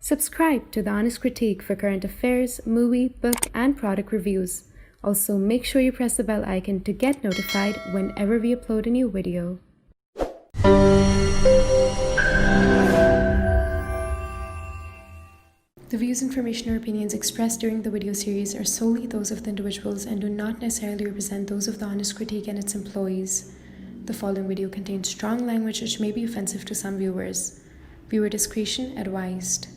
Subscribe to The Honest Critique for current affairs, movie, book, and product reviews. Also, make sure you press the bell icon to get notified whenever we upload a new video. The views, information, or opinions expressed during the video series are solely those of the individuals and do not necessarily represent those of The Honest Critique and its employees. The following video contains strong language which may be offensive to some viewers. Viewer discretion advised.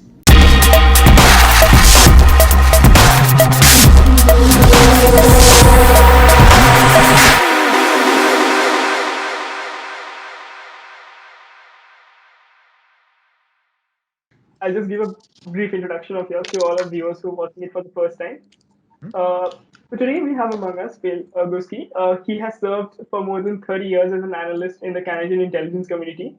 I'll just give a brief introduction of yours to all our viewers who are watching it for the first time. So today we have among us Phil Gurski. He has served for more than 30 years as an analyst in the Canadian intelligence community.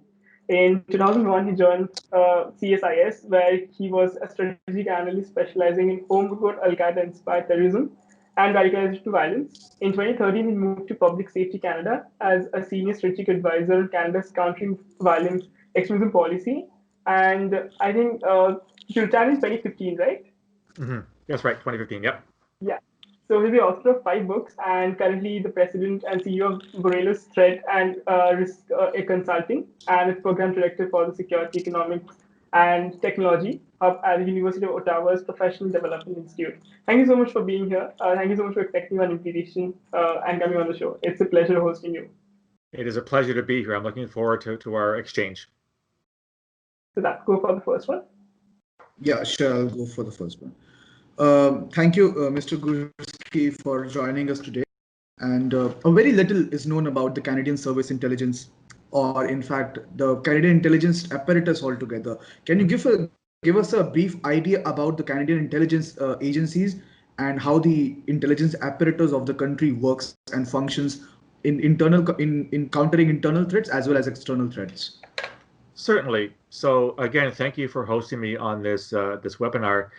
In 2001, he joined CSIS, where he was a strategic analyst specializing in homegrown Al-Qaeda-inspired terrorism and radicalization to violence. In 2013, he moved to Public Safety Canada as a senior strategic advisor on Canada's countering violent extremism policy. And I think he retired in 2015, right? Mm-hmm. That's right, 2015, yep. Yeah. So he's the author of 5 books and currently the president and CEO of Borealis Threat and Risk Consulting and its program director for the Security, Economics and Technology Hub at the University of Ottawa's Professional Development Institute. Thank you so much for being here. Thank you so much for accepting our invitation and coming on the show. It's a pleasure hosting you. It is a pleasure to be here. I'm looking forward to our exchange. So that go for the first one. Yeah, sure. I'll go for the first one. Thank you, Mr. Gruski, for joining us today. And a very little is known about the Canadian Service Intelligence, or in fact, the Canadian intelligence apparatus altogether. Can you give us a brief idea about the Canadian intelligence agencies and how the intelligence apparatus of the country works and functions in countering internal threats as well as external threats? Certainly. So again, thank you for hosting me on this this webinar.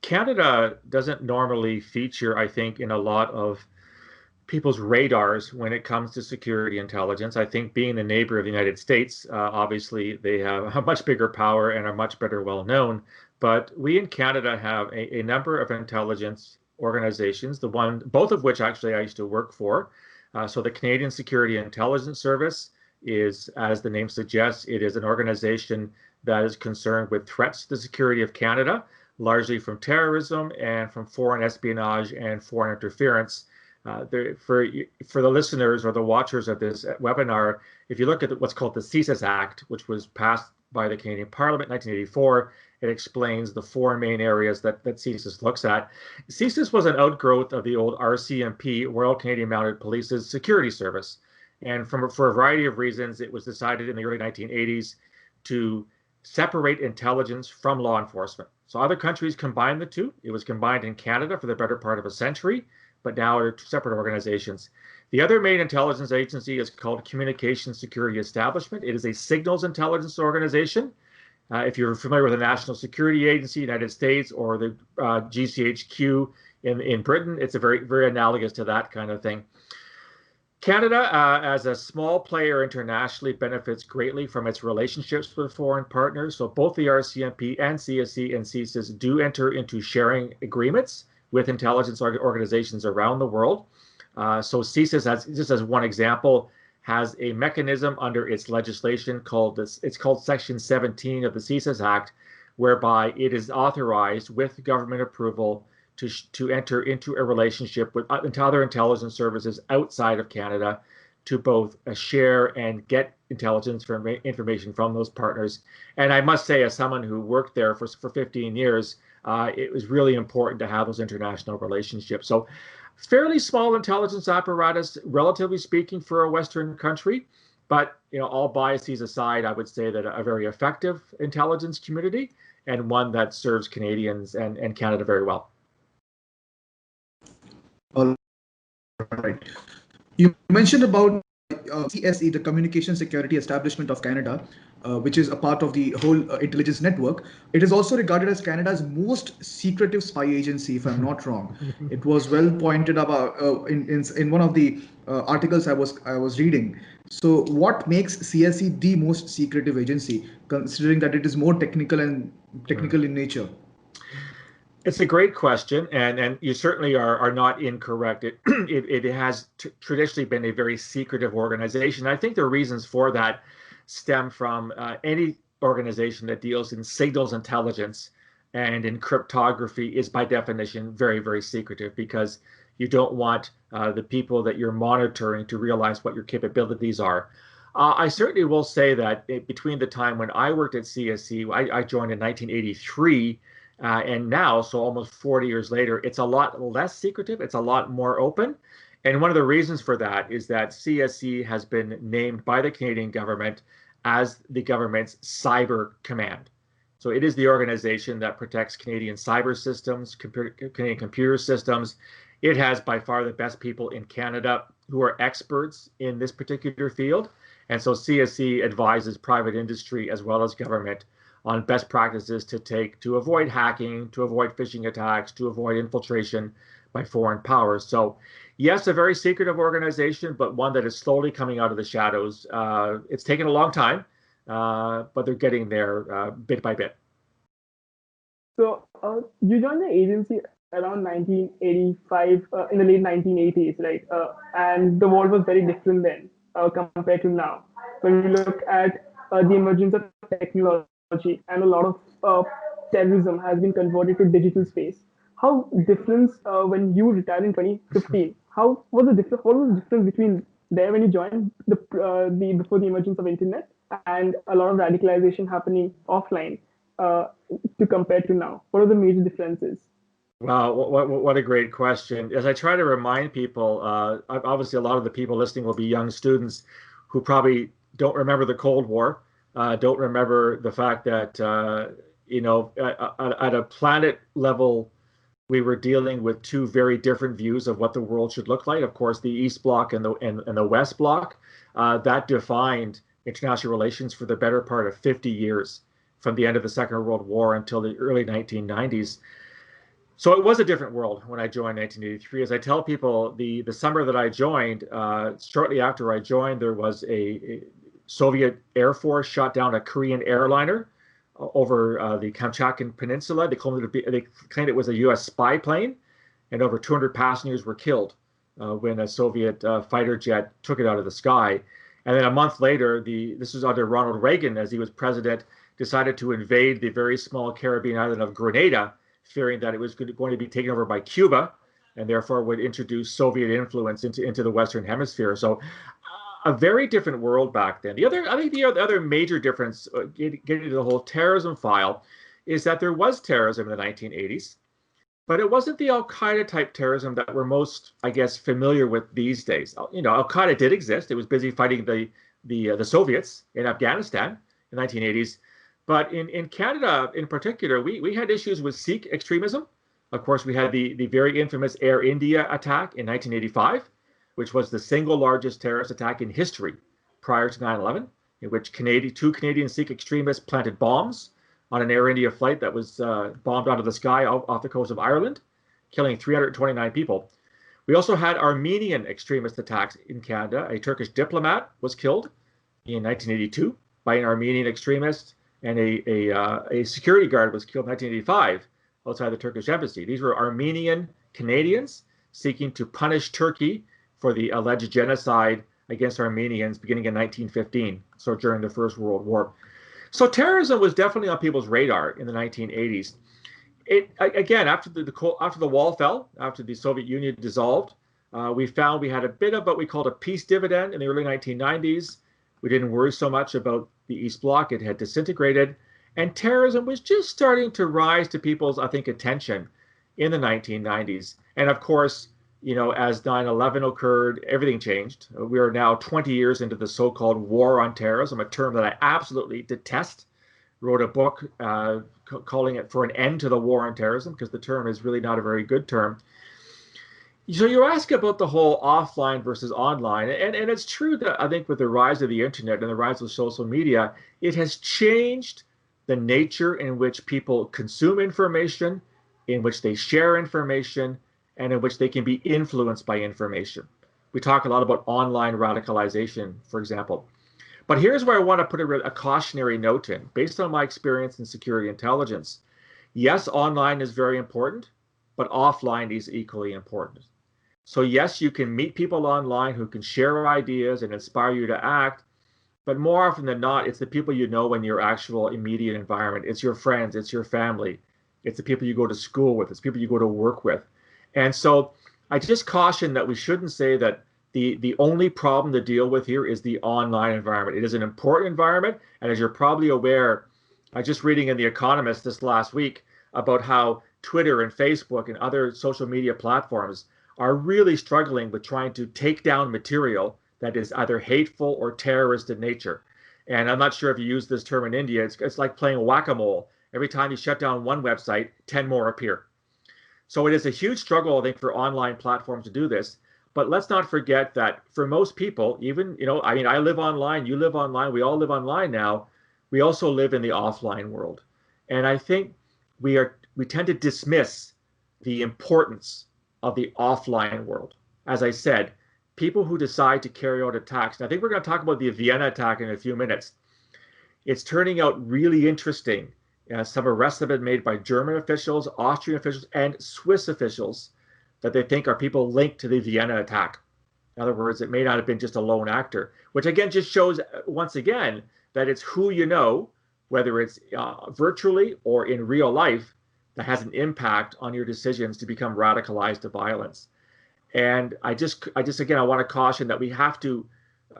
Canada doesn't normally feature, I think, in a lot of people's radars when it comes to security intelligence. I think being the neighbor of the United States, obviously they have a much bigger power and are much better well known. But we in Canada have a number of intelligence organizations, both of which actually I used to work for. So the Canadian Security Intelligence Service is, as the name suggests, it is an organization that is concerned with threats to the security of Canada, largely from terrorism and from foreign espionage and foreign interference. For the listeners or the watchers of this webinar, if you look at what's called the Thesis Act, which was passed by the Canadian Parliament in 1984, it explains the 4 main areas that CSIS looks at. CSIS was an outgrowth of the old RCMP, Royal Canadian Mounted Police's security service. And for a variety of reasons, it was decided in the early 1980s to separate intelligence from law enforcement. So other countries combined the two. It was combined in Canada for the better part of a century, but now are separate organizations. The other main intelligence agency is called Communications Security Establishment. It is a signals intelligence organization. If you're familiar with the National Security Agency, United States, or the GCHQ in Britain, it's a very analogous to that kind of thing. Canada, as a small player internationally, benefits greatly from its relationships with foreign partners. So both the RCMP and CSE and CSIS do enter into sharing agreements with intelligence organizations around the world. So CSIS, just as one example, has a mechanism under its legislation it's called Section 17 of the CSIS Act, whereby it is authorized with government approval to enter into a relationship with other intelligence services outside of Canada to both share and get intelligence information from those partners. And I must say, as someone who worked there for 15 years, it was really important to have those international relationships. So fairly small intelligence apparatus, relatively speaking, for a Western country. But all biases aside, I would say that a very effective intelligence community and one that serves Canadians and Canada very well. All right. You mentioned about CSE, the Communication Security Establishment of Canada, which is a part of the whole intelligence network. It is also regarded as Canada's most secretive spy agency, if I'm not wrong. It was well pointed about in one of the articles I was reading. So what makes CSE the most secretive agency, considering that it is more technical and technical in nature? It's a great question, and you certainly are not incorrect. It has traditionally been a very secretive organization. I think the reasons for that stem from any organization that deals in signals intelligence and in cryptography is by definition very, very secretive, because you don't want the people that you're monitoring to realize what your capabilities are. I certainly will say that between the time when I worked at CSE, I joined in 1983, and now, so almost 40 years later, it's a lot less secretive. It's a lot more open. And one of the reasons for that is that CSE has been named by the Canadian government as the government's cyber command. So it is the organization that protects Canadian cyber systems, Canadian computer systems. It has by far the best people in Canada who are experts in this particular field. And so CSE advises private industry as well as government on best practices to take to avoid hacking, to avoid phishing attacks, to avoid infiltration by foreign powers. So yes, a very secretive organization, but one that is slowly coming out of the shadows. It's taken a long time, but they're getting there bit by bit. So you joined the agency around 1985, in the late 1980s, right? And the world was very different then compared to now. When we look at the emergence of technology, and a lot of terrorism has been converted to digital space. How different when you retired in 2015? What was the difference between there when you joined the before the emergence of internet and a lot of radicalization happening offline to compare to now? What are the major differences? Wow, what a great question. As I try to remind people, obviously a lot of the people listening will be young students who probably don't remember the Cold War. Don't remember the fact that, at a planet level, we were dealing with two very different views of what the world should look like. Of course, the East Bloc and the West Bloc, that defined international relations for the better part of 50 years, from the end of the Second World War until the early 1990s. So it was a different world when I joined in 1983. As I tell people, the summer that I joined, shortly after I joined, there was a Soviet Air Force shot down a Korean airliner over the Kamchatka Peninsula. They claimed it was a U.S. spy plane, and over 200 passengers were killed when a Soviet fighter jet took it out of the sky. And then a month later, this was under Ronald Reagan, as he was president, decided to invade the very small Caribbean island of Grenada, fearing that it was going to be taken over by Cuba, and therefore would introduce Soviet influence into the Western Hemisphere. So a very different world back then. I think the other major difference, getting to the whole terrorism file, is that there was terrorism in the 1980s, but it wasn't the Al-Qaeda type terrorism that we're most, I guess, familiar with these days. Al-Qaeda did exist. It was busy fighting the Soviets in Afghanistan in the 1980s. But in Canada, in particular, we had issues with Sikh extremism. Of course, we had the very infamous Air India attack in 1985, which was the single largest terrorist attack in history prior to 9/11, in which two Canadian Sikh extremists planted bombs on an Air India flight that was bombed out of the sky off the coast of Ireland, killing 329 people. We also had Armenian extremist attacks in Canada. A Turkish diplomat was killed in 1982 by an Armenian extremist, and a security guard was killed in 1985 outside the Turkish embassy. These were Armenian Canadians seeking to punish Turkey for the alleged genocide against Armenians beginning in 1915, so during the First World War. So terrorism was definitely on people's radar in the 1980s. Again, after the wall fell, after the Soviet Union dissolved, we found we had a bit of what we called a peace dividend in the early 1990s. We didn't worry so much about the East Bloc. It had disintegrated, and terrorism was just starting to rise to people's, I think, attention in the 1990s. And of course, as 9/11 occurred, everything changed. We are now 20 years into the so-called war on terrorism, a term that I absolutely detest. Wrote a book calling it For an End to the War on Terrorism, because the term is really not a very good term. So you ask about the whole offline versus online, and it's true that I think with the rise of the internet and the rise of social media, it has changed the nature in which people consume information, in which they share information, and in which they can be influenced by information. we talk a lot about online radicalization, for example. But here's where I want to put a cautionary note in. Based on my experience in security intelligence, yes, online is very important, but offline is equally important. So yes, you can meet people online who can share ideas and inspire you to act, but more often than not, it's the people you know in your actual immediate environment. It's your friends, it's your family, it's the people you go to school with, it's people you go to work with. And so I just caution that we shouldn't say that the only problem to deal with here is the online environment. It is an important environment, and as you're probably aware, I was just reading in The Economist this last week about how Twitter and Facebook and other social media platforms are really struggling with trying to take down material that is either hateful or terrorist in nature. And I'm not sure if you use this term in India, it's like playing whack-a-mole. Every time you shut down one website, 10 more appear. So it is a huge struggle, I think, for online platforms to do this. But let's not forget that for most people, even, I live online, you live online, we all live online now. We also live in the offline world. And I think we tend to dismiss the importance of the offline world. As I said, people who decide to carry out attacks, and I think we're going to talk about the Vienna attack in a few minutes. It's turning out really interesting. Some arrests have been made by German officials, Austrian officials, and Swiss officials that they think are people linked to the Vienna attack. In other words, it may not have been just a lone actor, which again just shows once again that it's who you know, whether it's virtually or in real life, that has an impact on your decisions to become radicalized to violence. And I just again, I want to caution that we have to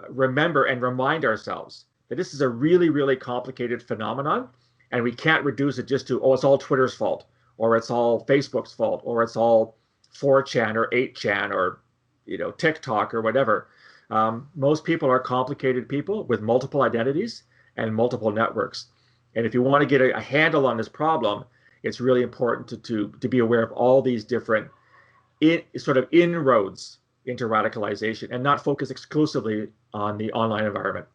remember and remind ourselves that this is a really, really complicated phenomenon, and we can't reduce it just to, oh, it's all Twitter's fault, or it's all Facebook's fault, or it's all 4chan or 8chan or TikTok or whatever. Most people are complicated people with multiple identities and multiple networks. And if you want to get a handle on this problem, it's really important to be aware of all these different sort of inroads into radicalization and not focus exclusively on the online environment.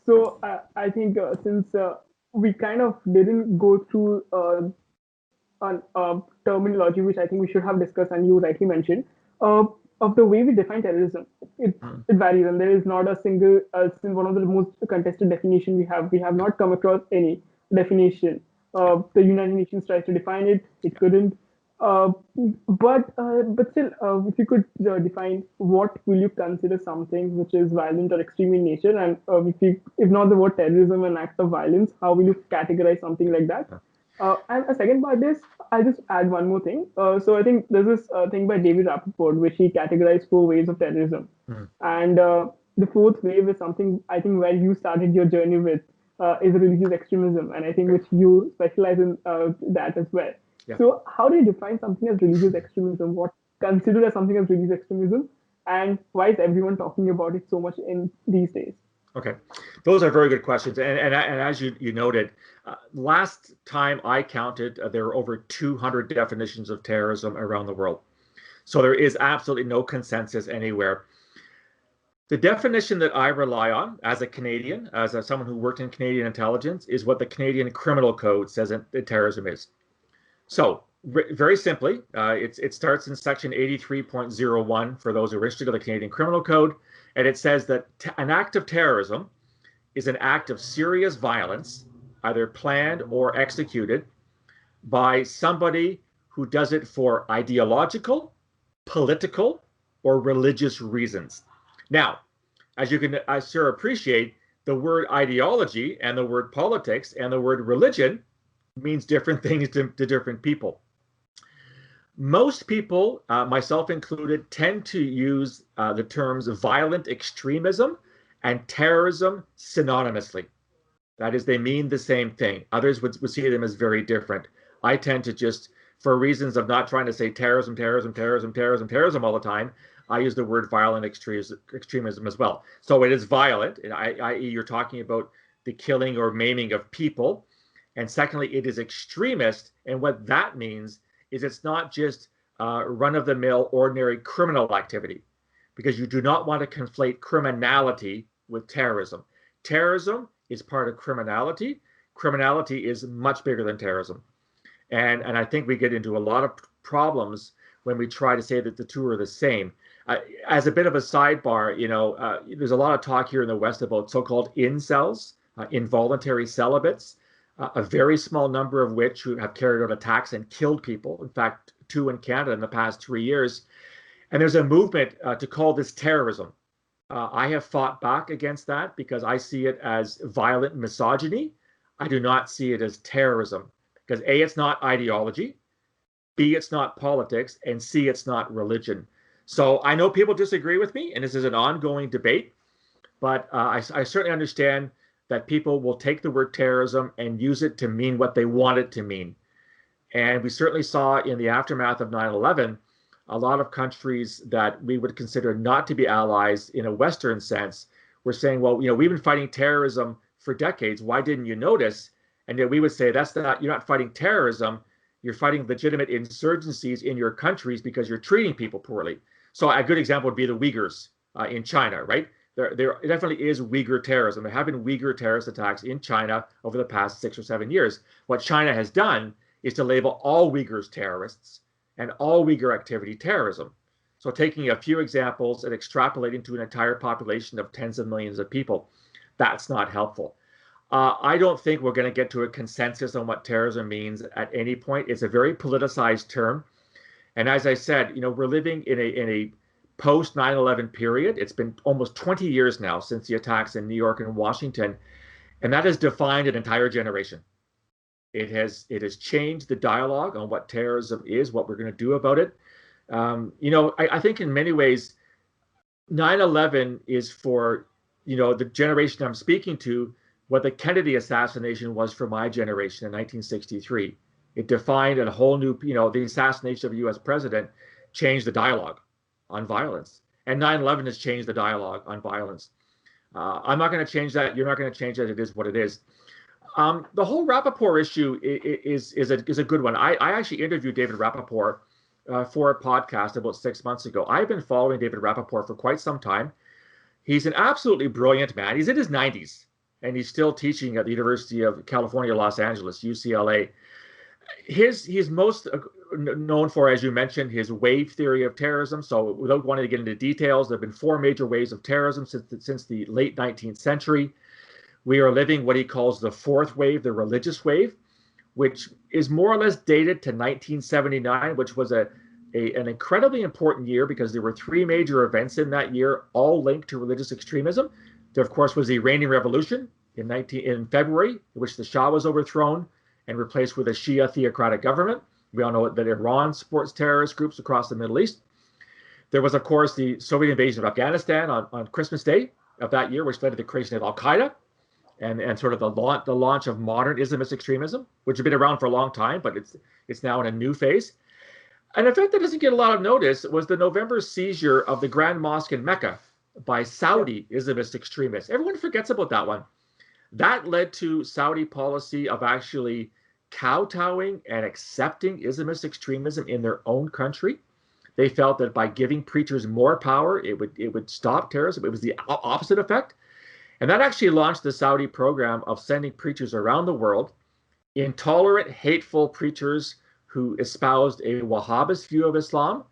So I think since we kind of didn't go through terminology, which I think we should have discussed, and you rightly mentioned, of the way we define terrorism. It varies, and there is not a single, one of the most contested definition we have. We have not come across any definition. The United Nations tries to define it, it couldn't. But still, if you could define what will you consider something which is violent or extreme in nature, and if not the word terrorism, an act of violence, how will you categorize something like that? And a second part is, I'll just add one more thing. So I think there's this thing by David Rappaport, which he categorized 4 waves of terrorism. And the 4th wave is something I think where you started your journey with, is religious extremism. And I think which you specialize in that as well. Yeah. So how do you define something as religious extremism? What considered as something as religious extremism? And why is everyone talking about it so much in these days? Okay, those are very good questions. And as you noted, last time I counted, there were over 200 definitions of terrorism around the world. So there is absolutely no consensus anywhere. The definition that I rely on as a Canadian, as someone who worked in Canadian intelligence, is what the Canadian Criminal Code says that terrorism is. So very simply, it starts in section 83.01 for those who are interested in the Canadian Criminal Code. And it says that an act of terrorism is an act of serious violence, either planned or executed by somebody who does it for ideological, political, or religious reasons. Now, as you can, I sure appreciate, the word ideology and the word politics and the word religion means different things to different people. Most people, myself included, tend to use the terms violent extremism and terrorism synonymously. That is, they mean the same thing. Others would see them as very different. I tend to just, for reasons of not trying to say terrorism all the time, I use the word violent extremism as well. So it is violent, i.e. you're talking about the killing or maiming of people. And secondly, it is extremist. And what that means is it's not just run-of-the-mill ordinary criminal activity, because you do not want to conflate criminality with terrorism. Terrorism is part of criminality. Criminality is much bigger than terrorism. And I think we get into a lot of problems when we try to say that the two are the same. As a bit of a sidebar, there's a lot of talk here in the West about so-called incels, involuntary celibates, a very small number of which who have carried out attacks and killed people. In fact, 2 in Canada in the past 3 years. And there's a movement to call this terrorism. I have fought back against that because I see it as violent misogyny. I do not see it as terrorism because A, it's not ideology, B, it's not politics, and C, it's not religion. So I know people disagree with me, and this is an ongoing debate, but I certainly understand that people will take the word terrorism and use it to mean what they want it to mean. And we certainly saw in the aftermath of 9/11, a lot of countries that we would consider not to be allies in a Western sense were saying, well, we've been fighting terrorism for decades. Why didn't you notice? And yet we would say, you're not fighting terrorism. You're fighting legitimate insurgencies in your countries because you're treating people poorly. So a good example would be the Uyghurs in China, right? There definitely is Uyghur terrorism. There have been Uyghur terrorist attacks in China over the past 6 or 7 years. What China has done is to label all Uyghurs terrorists and all Uyghur activity terrorism. So taking a few examples and extrapolating to an entire population of tens of millions of people, that's not helpful. I don't think we're going to get to a consensus on what terrorism means at any point. It's a very politicized term. And as I said, we're living in a post 9/11 period. It's been almost 20 years now since the attacks in New York and Washington. And that has defined an entire generation. It has changed the dialogue on what terrorism is, what we're going to do about it. I think in many ways, 9/11 is for, the generation I'm speaking to, what the Kennedy assassination was for my generation in 1963. It defined a whole new, the assassination of a US president changed the dialogue on violence. And 9/11 has changed the dialogue on violence. I'm not going to change that. You're not going to change that. It is what it is. The whole Rappaport issue is a good one. I actually interviewed David Rappaport for a podcast about 6 months ago. I've been following David Rappaport for quite some time. He's an absolutely brilliant man. He's in his 90s, and he's still teaching at the University of California, Los Angeles, UCLA. He's most known for, as you mentioned, his wave theory of terrorism. So without wanting to get into details, there have been 4 major waves of terrorism since the late 19th century. We are living what he calls the 4th wave, the religious wave, which is more or less dated to 1979, which was an incredibly important year because there were 3 major events in that year, all linked to religious extremism. There, of course, was the Iranian Revolution in February, in which the Shah was overthrown and replaced with a Shia theocratic government. We all know that Iran supports terrorist groups across the Middle East. There was, of course, the Soviet invasion of Afghanistan on Christmas Day of that year, which led to the creation of Al-Qaeda and sort of the launch of modern Islamist extremism, which has been around for a long time, but it's now in a new phase. An event that doesn't get a lot of notice was the November seizure of the Grand Mosque in Mecca by Saudi Islamist extremists. Everyone forgets about that one. That led to Saudi policy of actually kowtowing and accepting Islamist extremism in their own country. They felt that by giving preachers more power, it would stop terrorism. It was the opposite effect. And that actually launched the Saudi program of sending preachers around the world, intolerant, hateful preachers who espoused a Wahhabist view of Islam.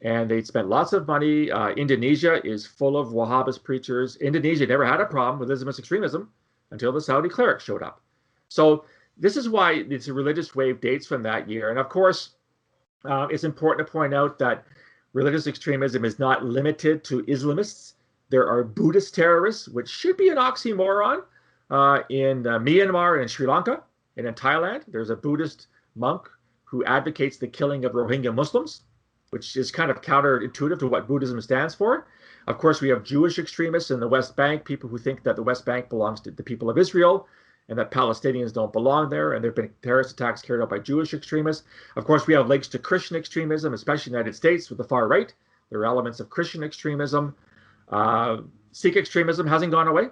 And they spent lots of money. Indonesia is full of Wahhabist preachers. Indonesia never had a problem with Islamist extremism until the Saudi clerics showed up. So this is why this religious wave dates from that year. And of course, it's important to point out that religious extremism is not limited to Islamists. There are Buddhist terrorists, which should be an oxymoron, in Myanmar and Sri Lanka. And in Thailand, there's a Buddhist monk who advocates the killing of Rohingya Muslims, which is kind of counterintuitive to what Buddhism stands for. Of course, we have Jewish extremists in the West Bank, people who think that the West Bank belongs to the people of Israel and that Palestinians don't belong there. And there have been terrorist attacks carried out by Jewish extremists. Of course, we have links to Christian extremism, especially in the United States with the far right. There are elements of Christian extremism. Sikh extremism hasn't gone away.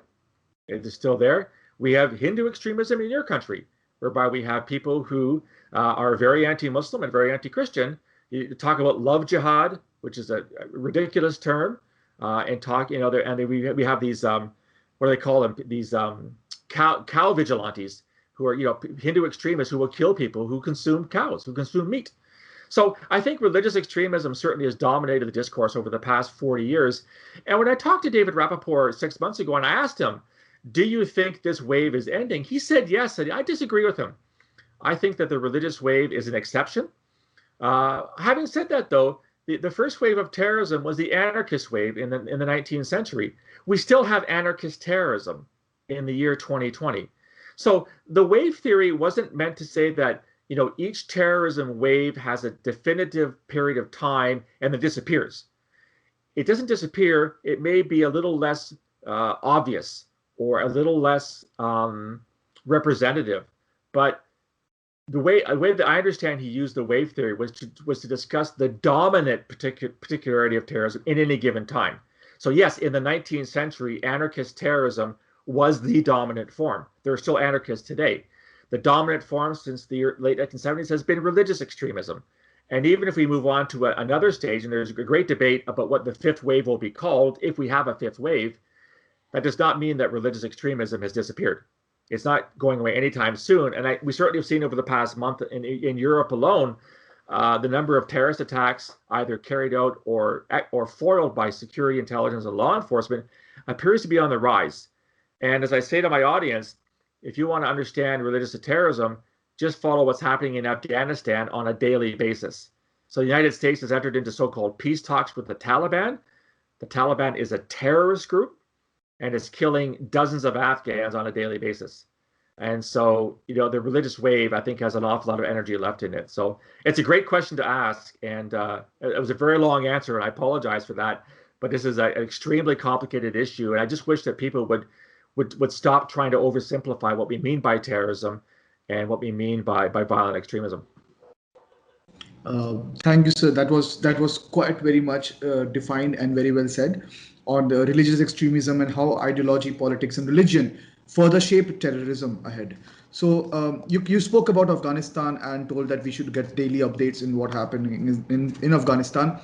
It is still there. We have Hindu extremism in your country, whereby we have people who are very anti-Muslim and very anti-Christian. You talk about love jihad, which is a ridiculous term, and talk, we have these, what do they call them? These cow vigilantes who are, Hindu extremists who will kill people who consume cows, who consume meat. So I think religious extremism certainly has dominated the discourse over the past 40 years. And when I talked to David Rappaport 6 months ago and I asked him, do you think this wave is ending? He said yes, and I disagree with him. I think that the religious wave is an exception. Having said that, though, the first wave of terrorism was the anarchist wave in the 19th century. We still have anarchist terrorism in the year 2020. So the wave theory wasn't meant to say that, you know, each terrorism wave has a definitive period of time and then disappears. It doesn't disappear. It may be a little less obvious or a little less representative. But the way that I understand he used the wave theory was to discuss the dominant particularity of terrorism in any given time. So yes, in the 19th century, anarchist terrorism was the dominant form. There are still anarchists today. The dominant form since the late 1970s has been religious extremism. And even if we move on to another stage, and there's a great debate about what the fifth wave will be called, if we have a fifth wave, that does not mean that religious extremism has disappeared. It's not going away anytime soon. And we certainly have seen over the past month in Europe alone, the number of terrorist attacks either carried out or foiled by security intelligence and law enforcement appears to be on the rise. And as I say to my audience, if you want to understand religious terrorism, just follow what's happening in Afghanistan on a daily basis. So the United States has entered into so-called peace talks with the Taliban. The Taliban is a terrorist group and is killing dozens of Afghans on a daily basis. And so, you know, the religious wave, I think, has an awful lot of energy left in it. So it's a great question to ask. And it was a very long answer, and I apologize for that. But this is an extremely complicated issue. And I just wish that people would stop trying to oversimplify what we mean by terrorism and what we mean by violent extremism. Thank you, sir. That was quite very much defined and very well said on the religious extremism and how ideology, politics, and religion further shape terrorism ahead. So you spoke about Afghanistan and told that we should get daily updates in what happened in Afghanistan.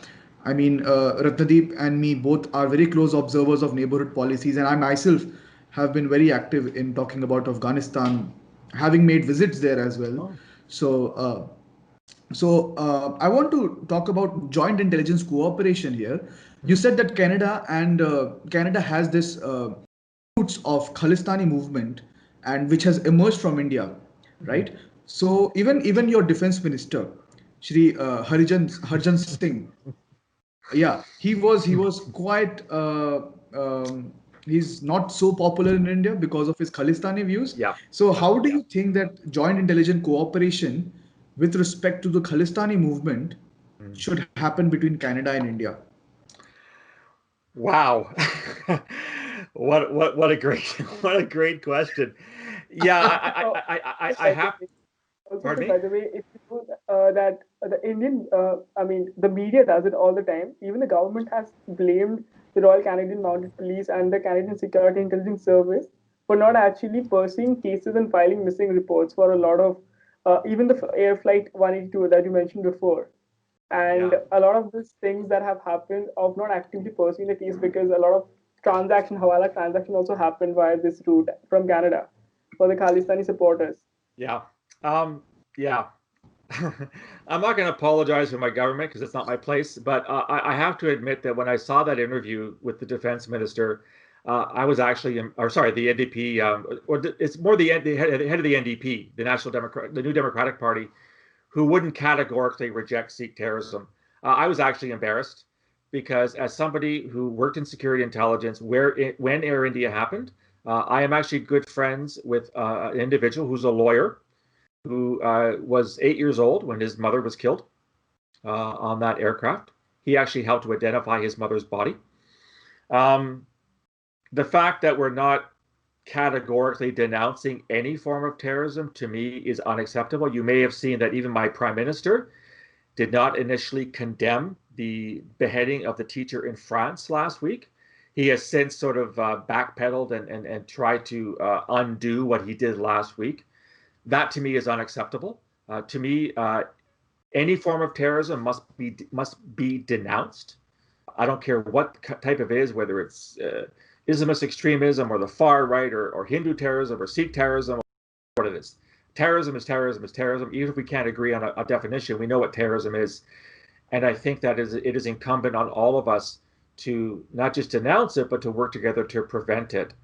I mean, Ratnadeep and me both are very close observers of neighborhood policies, and I myself have been very active in talking about Afghanistan, having made visits there as well. Oh. So I want to talk about joint intelligence cooperation here. You said that Canada has this roots of Khalistani movement, and which has emerged from India, right? So even your defense minister, Shri Harjan Singh, yeah, he was quite. He's not so popular in India because of his Khalistani views. Yeah. So how do you think that joint intelligence cooperation with respect to the Khalistani movement should happen between Canada and India? Wow. What a great question. Yeah, I have. Also, by the way, if you know that the Indian, the media does it all the time. Even the government has blamed the Royal Canadian Mounted Police and the Canadian Security Intelligence Service for not actually pursuing cases and filing missing reports for a lot of, even the Air Flight 182 that you mentioned before. And a lot of these things that have happened of not actively pursuing the case because a lot of Hawala transaction also happened via this route from Canada for the Khalistani supporters. Yeah. Yeah. I'm not going to apologize for my government because it's not my place, but I have to admit that when I saw that interview with the defense minister, I was actually, the NDP, it's more the head of the NDP, the New Democratic Party, who wouldn't categorically reject Sikh terrorism. I was actually embarrassed because as somebody who worked in security intelligence when Air India happened, I am actually good friends with an individual who's a lawyer who was 8 years old when his mother was killed on that aircraft. He actually helped to identify his mother's body. The fact that we're not categorically denouncing any form of terrorism, to me, is unacceptable. You may have seen that even my prime minister did not initially condemn the beheading of the teacher in France last week. He has since sort of backpedaled and tried to undo what he did last week. That to me is unacceptable. To me, any form of terrorism must be denounced. I don't care what type of it is, whether it's Islamist extremism or the far right or Hindu terrorism or Sikh terrorism, or what it is. terrorism is terrorism is terrorism. Even if we can't agree on a definition, we know what terrorism is. And I think that it is incumbent on all of us to not just denounce it, but to work together to prevent it.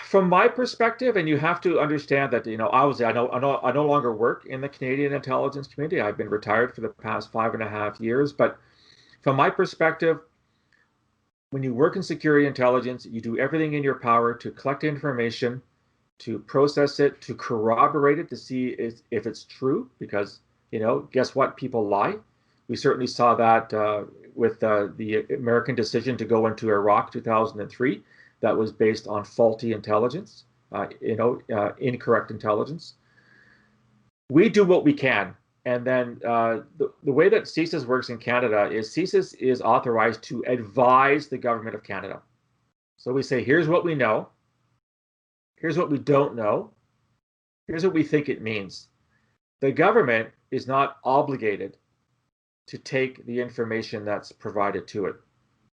From my perspective, and you have to understand that, obviously I no longer work in the Canadian intelligence community. I've been retired for the past 5.5 years. But from my perspective, when you work in security intelligence, you do everything in your power to collect information, to process it, to corroborate it, to see if it's true, because, guess what? People lie. We certainly saw that with the American decision to go into Iraq 2003. That was based on faulty intelligence, incorrect intelligence. We do what we can. And then the way that CSIS works in Canada is CSIS is authorized to advise the government of Canada. So we say, here's what we know. Here's what we don't know. Here's what we think it means. The government is not obligated to take the information that's provided to it.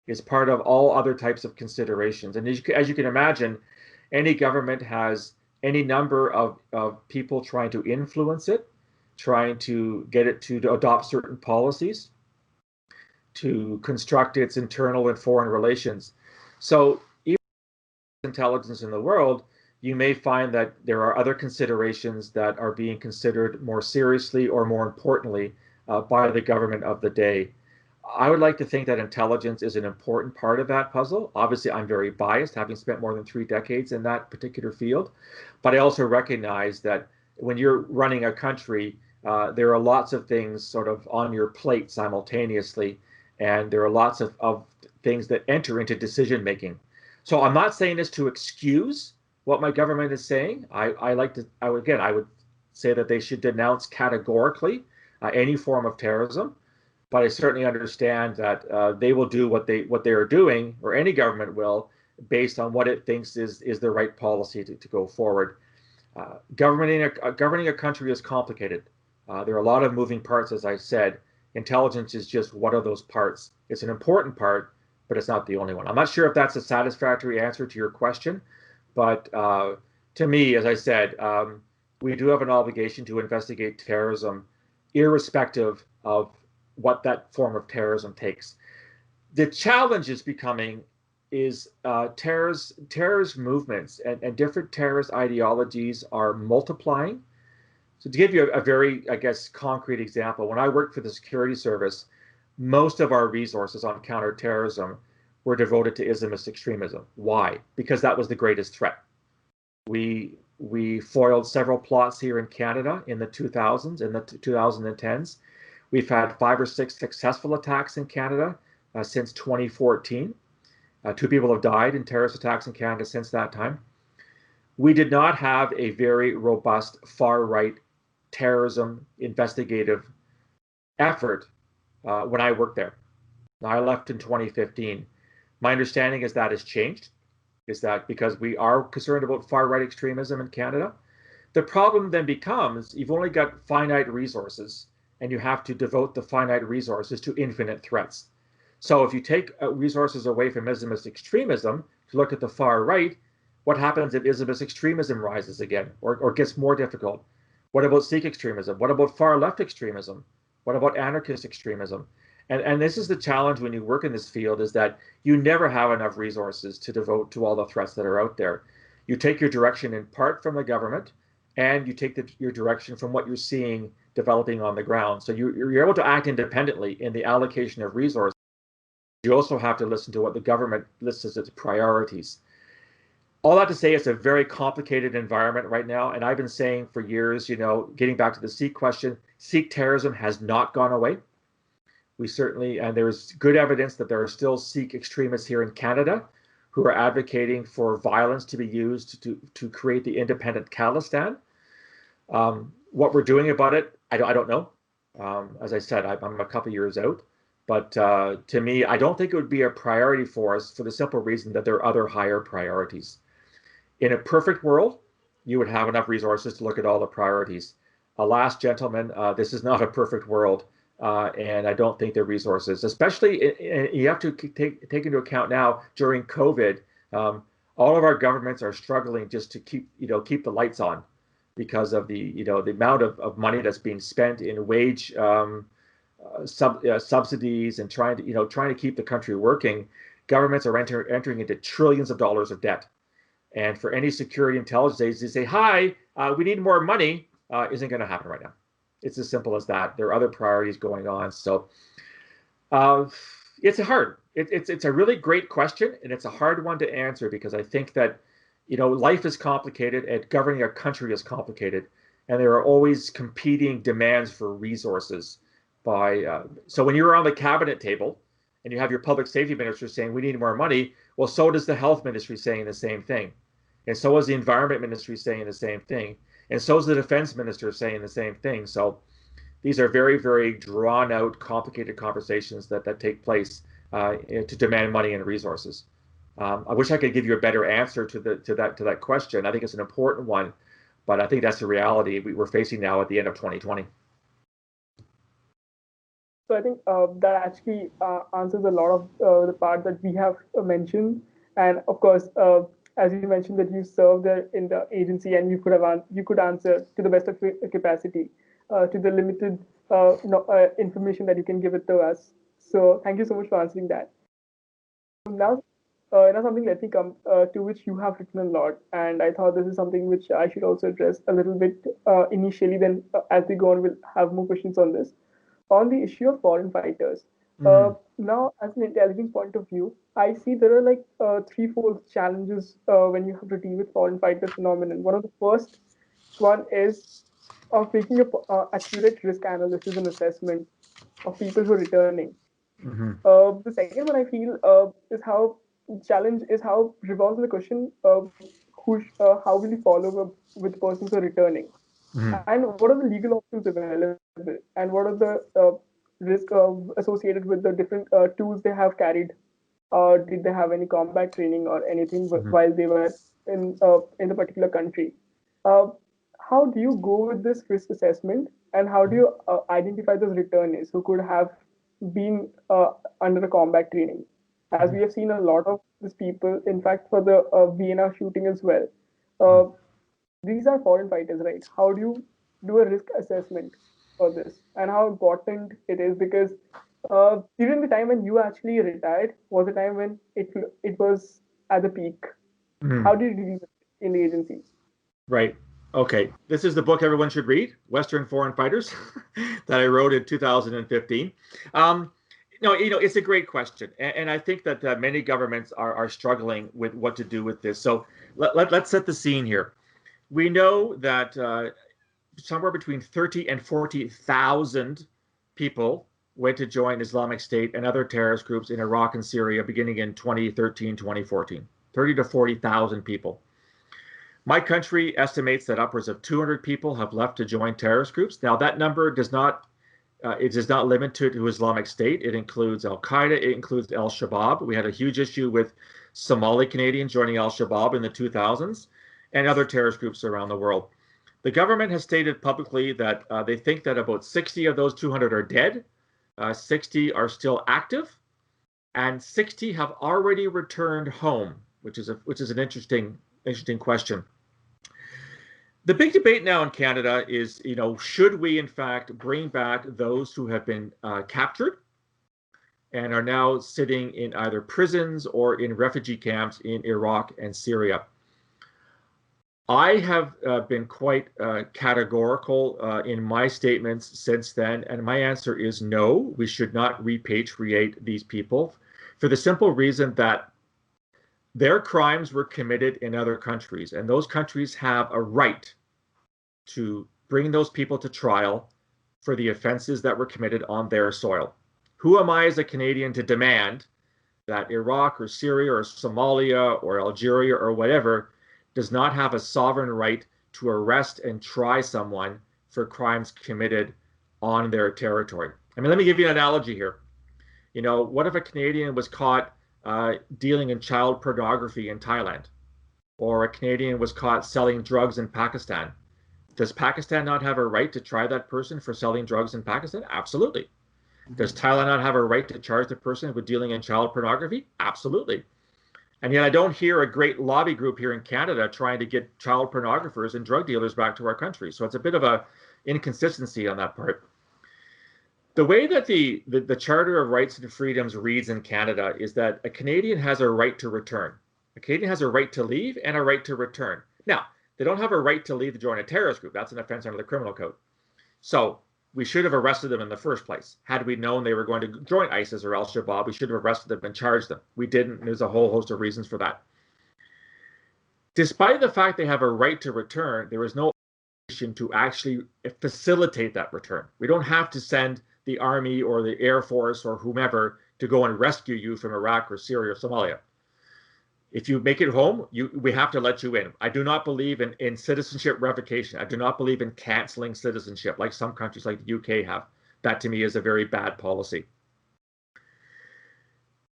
It's part of all other types of considerations. And as you can imagine, any government has any number of people trying to influence it, trying to get it to adopt certain policies, to construct its internal and foreign relations. So even intelligence in the world, you may find that there are other considerations that are being considered more seriously or more importantly by the government of the day. I would like to think that intelligence is an important part of that puzzle. Obviously, I'm very biased, having spent more than 3 decades in that particular field. But I also recognize that when you're running a country, there are lots of things sort of on your plate simultaneously, and there are lots of things that enter into decision making. So I'm not saying this to excuse what my government is saying. I would say that they should denounce categorically any form of terrorism. But I certainly understand that they will do what they are doing, or any government will, based on what it thinks is the right policy to go forward. Governing a country is complicated. There are a lot of moving parts, as I said. Intelligence is just one of those parts. It's an important part, but it's not the only one. I'm not sure if that's a satisfactory answer to your question, but to me, as I said, we do have an obligation to investigate terrorism, irrespective of what that form of terrorism takes. The challenge is terrorist movements and different terrorist ideologies are multiplying. So to give you a very, concrete example, when I worked for the security service, most of our resources on counterterrorism were devoted to Islamist extremism. Why? Because that was the greatest threat. We foiled several plots here in Canada in the 2000s and the 2010s. We've had 5 or 6 successful attacks in Canada since 2014. 2 people have died in terrorist attacks in Canada since that time. We did not have a very robust far-right terrorism investigative effort when I worked there. Now, I left in 2015. My understanding is that has changed, is that because we are concerned about far-right extremism in Canada. The problem then becomes you've only got finite resources, and you have to devote the finite resources to infinite threats. So if you take resources away from Islamist extremism to look at the far right, what happens if Islamist extremism rises again or gets more difficult? What about Sikh extremism? What about far left extremism? What about anarchist extremism? And this is the challenge when you work in this field, is that you never have enough resources to devote to all the threats that are out there. You take your direction in part from the government, and you take your direction from what you're seeing developing on the ground. So you're able to act independently in the allocation of resources. You also have to listen to what the government lists as its priorities. All that to say, it's a very complicated environment right now. And I've been saying for years, getting back to the Sikh question, Sikh terrorism has not gone away. We certainly, and there's good evidence that there are still Sikh extremists here in Canada who are advocating for violence to be used to create the independent Khalistan. What we're doing about it, I don't know. As I said, I'm a couple years out. But to me, I don't think it would be a priority for us for the simple reason that there are other higher priorities. In a perfect world, you would have enough resources to look at all the priorities. Alas, gentlemen, this is not a perfect world. And I don't think the resources, especially you have to take into account now during COVID, all of our governments are struggling just to keep the lights on. because of the amount of money that's being spent in wage subsidies and trying to keep the country working. Governments are entering into trillions of dollars of debt. And for any security intelligence agency to say, hi, we need more money, isn't going to happen right now. It's as simple as that. There are other priorities going on. So it's a really great question, and it's a hard one to answer, because I think that life is complicated and governing a country is complicated, and there are always competing demands for resources. So when you're on the cabinet table and you have your public safety minister saying we need more money, well, so does the health ministry saying the same thing, and so is the environment ministry saying the same thing, and so is the defense minister saying the same thing. So these are very, very drawn out, complicated conversations that take place to demand money and resources. I wish I could give you a better answer to that question. I think it's an important one, but I think that's the reality we're facing now at the end of 2020. So I think that actually answers a lot of the part that we have mentioned. And of course, as you mentioned that you served in the agency, and you could answer to the best of your capacity to the limited information that you can give it to us. So thank you so much for answering that. Now something, let me come to which you have written a lot, and I thought this is something which I should also address a little bit initially. Then as we go on, we'll have more questions on this. On the issue of foreign fighters. Now, as an intelligence point of view, I see there are like threefold challenges when you have to deal with foreign fighter phenomenon. One of the first one is of making a accurate risk analysis and assessment of people who are returning. The second one I feel is how revolves on the question how will you follow up with persons who are returning, and what are the legal options available, and what are the risk associated with the different tools they have carried. Did they have any combat training or anything while they were in the particular country? How do you go with this risk assessment, and how do you identify those returnees who could have been under a combat training? As we have seen a lot of these people, in fact, for the Vienna shooting as well. These are foreign fighters, right? How do you do a risk assessment for this, and how important it is? Because during the time when you actually retired was the time when it was at the peak. How did you deal with it in the agencies? Right. Okay. This is the book everyone should read, Western Foreign Fighters, that I wrote in 2015. It's a great question, and I think that many governments are struggling with what to do with this. So let's set the scene here. We know that somewhere between 30 and 40,000 people went to join Islamic State and other terrorist groups in Iraq and Syria beginning in 2013, 2014. 30 to 40,000 people. My country estimates that upwards of 200 people have left to join terrorist groups. Now, that number does not limit to Islamic State. It includes Al-Qaeda. It includes Al-Shabaab. We had a huge issue with Somali Canadians joining Al-Shabaab in the 2000s and other terrorist groups around the world. The government has stated publicly that they think that about 60 of those 200 are dead, 60 are still active, and 60 have already returned home, which is an interesting question. The big debate now in Canada is, should we in fact bring back those who have been captured and are now sitting in either prisons or in refugee camps in Iraq and Syria? I have been quite categorical in my statements since then, and my answer is no, we should not repatriate these people, for the simple reason that their crimes were committed in other countries, and those countries have a right to bring those people to trial for the offenses that were committed on their soil. Who am I as a Canadian to demand that Iraq or Syria or Somalia or Algeria or whatever does not have a sovereign right to arrest and try someone for crimes committed on their territory? I mean, let me give you an analogy here. What if a Canadian was caught dealing in child pornography in Thailand, or a Canadian was caught selling drugs in Pakistan? Does Pakistan not have a right to try that person for selling drugs in Pakistan? Absolutely. Does Thailand not have a right to charge the person with dealing in child pornography? Absolutely. And yet I don't hear a great lobby group here in Canada trying to get child pornographers and drug dealers back to our country. So it's a bit of a inconsistency on that part. The way that the Charter of Rights and Freedoms reads in Canada is that a Canadian has a right to return. A Canadian has a right to leave and a right to return. Now, they don't have a right to leave to join a terrorist group. That's an offense under the criminal code. So we should have arrested them in the first place. Had we known they were going to join ISIS or Al-Shabaab, we should have arrested them and charged them. We didn't. There's a whole host of reasons for that. Despite the fact they have a right to return, there is no obligation to actually facilitate that return. We don't have to send the Army or the Air Force or whomever to go and rescue you from Iraq or Syria or Somalia. If you make it home, we have to let you in. I do not believe in citizenship revocation. I do not believe in canceling citizenship like some countries like the UK have. That to me is a very bad policy.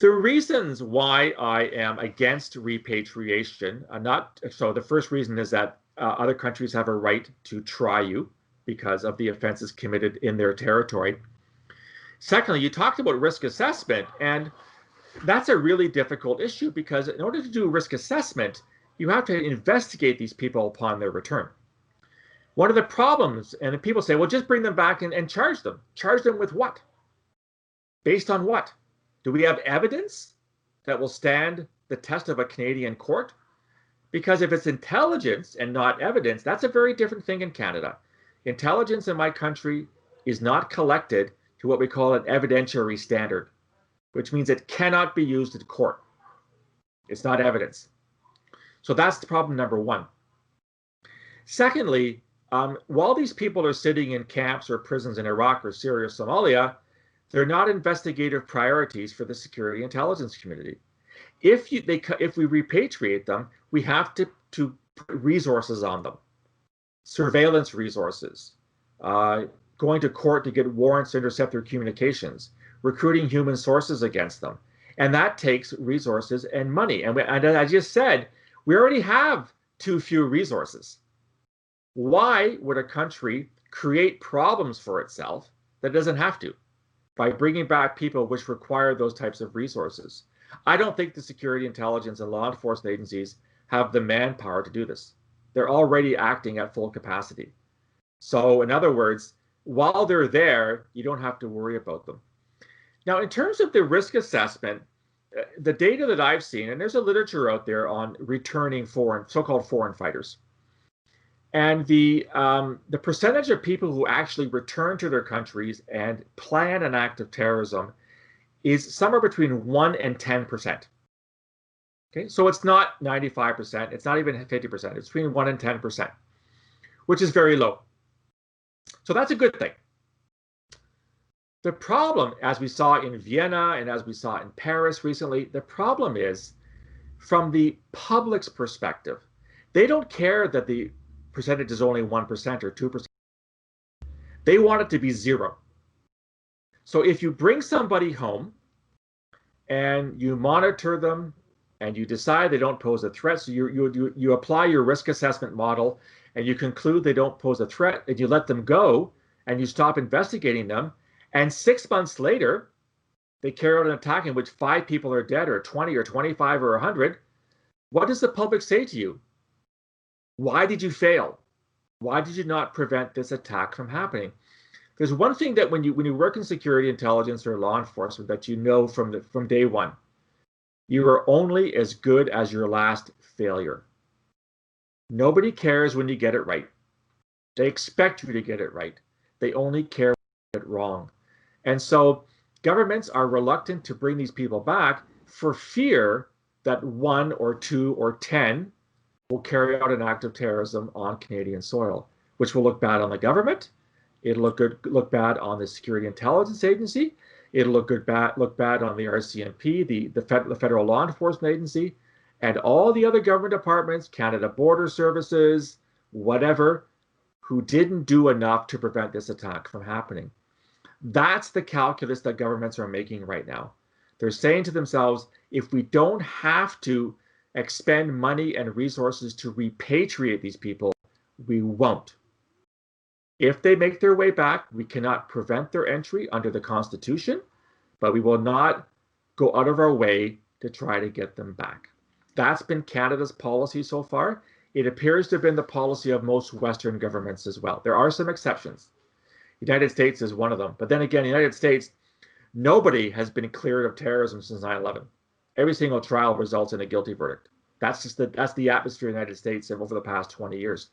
The reasons why I am against repatriation are not, so the first reason is that other countries have a right to try you because of the offenses committed in their territory. Secondly, you talked about risk assessment, and that's a really difficult issue because in order to do risk assessment, you have to investigate these people upon their return. One of the problems, and people say, well, just bring them back and charge them. Charge them with what? Based on what? Do we have evidence that will stand the test of a Canadian court? Because if it's intelligence and not evidence, that's a very different thing in Canada. Intelligence in my country is not collected to what we call an evidentiary standard, which means it cannot be used in court. It's not evidence. So that's the problem number one. Secondly, while these people are sitting in camps or prisons in Iraq or Syria or Somalia, they're not investigative priorities for the security intelligence community. If we repatriate them, we have to put resources on them, surveillance resources, going to court to get warrants to intercept their communications, recruiting human sources against them. And that takes resources and money. And as I just said, we already have too few resources. Why would a country create problems for itself that it doesn't have to by bringing back people which require those types of resources? I don't think the security intelligence and law enforcement agencies have the manpower to do this. They're already acting at full capacity. So in other words, while they're there, you don't have to worry about them. Now, in terms of the risk assessment, the data that I've seen, and there's a literature out there on returning so-called foreign fighters. And the percentage of people who actually return to their countries and plan an act of terrorism is somewhere between 1 and 10%. Okay, so it's not 95%, it's not even 50%, it's between 1 and 10%, which is very low. So that's a good thing. The problem, as we saw in Vienna and as we saw in Paris recently, the problem is from the public's perspective. They don't care that the percentage is only 1% or 2%. They want it to be zero. So if you bring somebody home and you monitor them and you decide they don't pose a threat, so you apply your risk assessment model and you conclude they don't pose a threat, and you let them go and you stop investigating them, and 6 months later, they carry out an attack in which 5 people are dead, or 20 or 25 or 100, what does the public say to you? Why did you fail? Why did you not prevent this attack from happening? There's one thing that when you work in security intelligence or law enforcement that you know from day one. You are only as good as your last failure. Nobody cares when you get it right. They expect you to get it right. They only care when you get it wrong. And so governments are reluctant to bring these people back for fear that 1 or 2 or 10 will carry out an act of terrorism on Canadian soil, which will look bad on the government. It'll look bad on the Security Intelligence Agency. It'll look bad on the RCMP, the Federal Law Enforcement Agency, and all the other government departments, Canada Border Services, whatever, who didn't do enough to prevent this attack from happening. That's the calculus that governments are making right now. They're saying to themselves, if we don't have to expend money and resources to repatriate these people, we won't. If they make their way back, we cannot prevent their entry under the Constitution, but we will not go out of our way to try to get them back. That's been Canada's policy so far. It appears to have been the policy of most Western governments as well. There are some exceptions. The United States is one of them. But then again, the United States, nobody has been cleared of terrorism since 9/11. Every single trial results in a guilty verdict. That's the atmosphere in the United States over the past 20 years.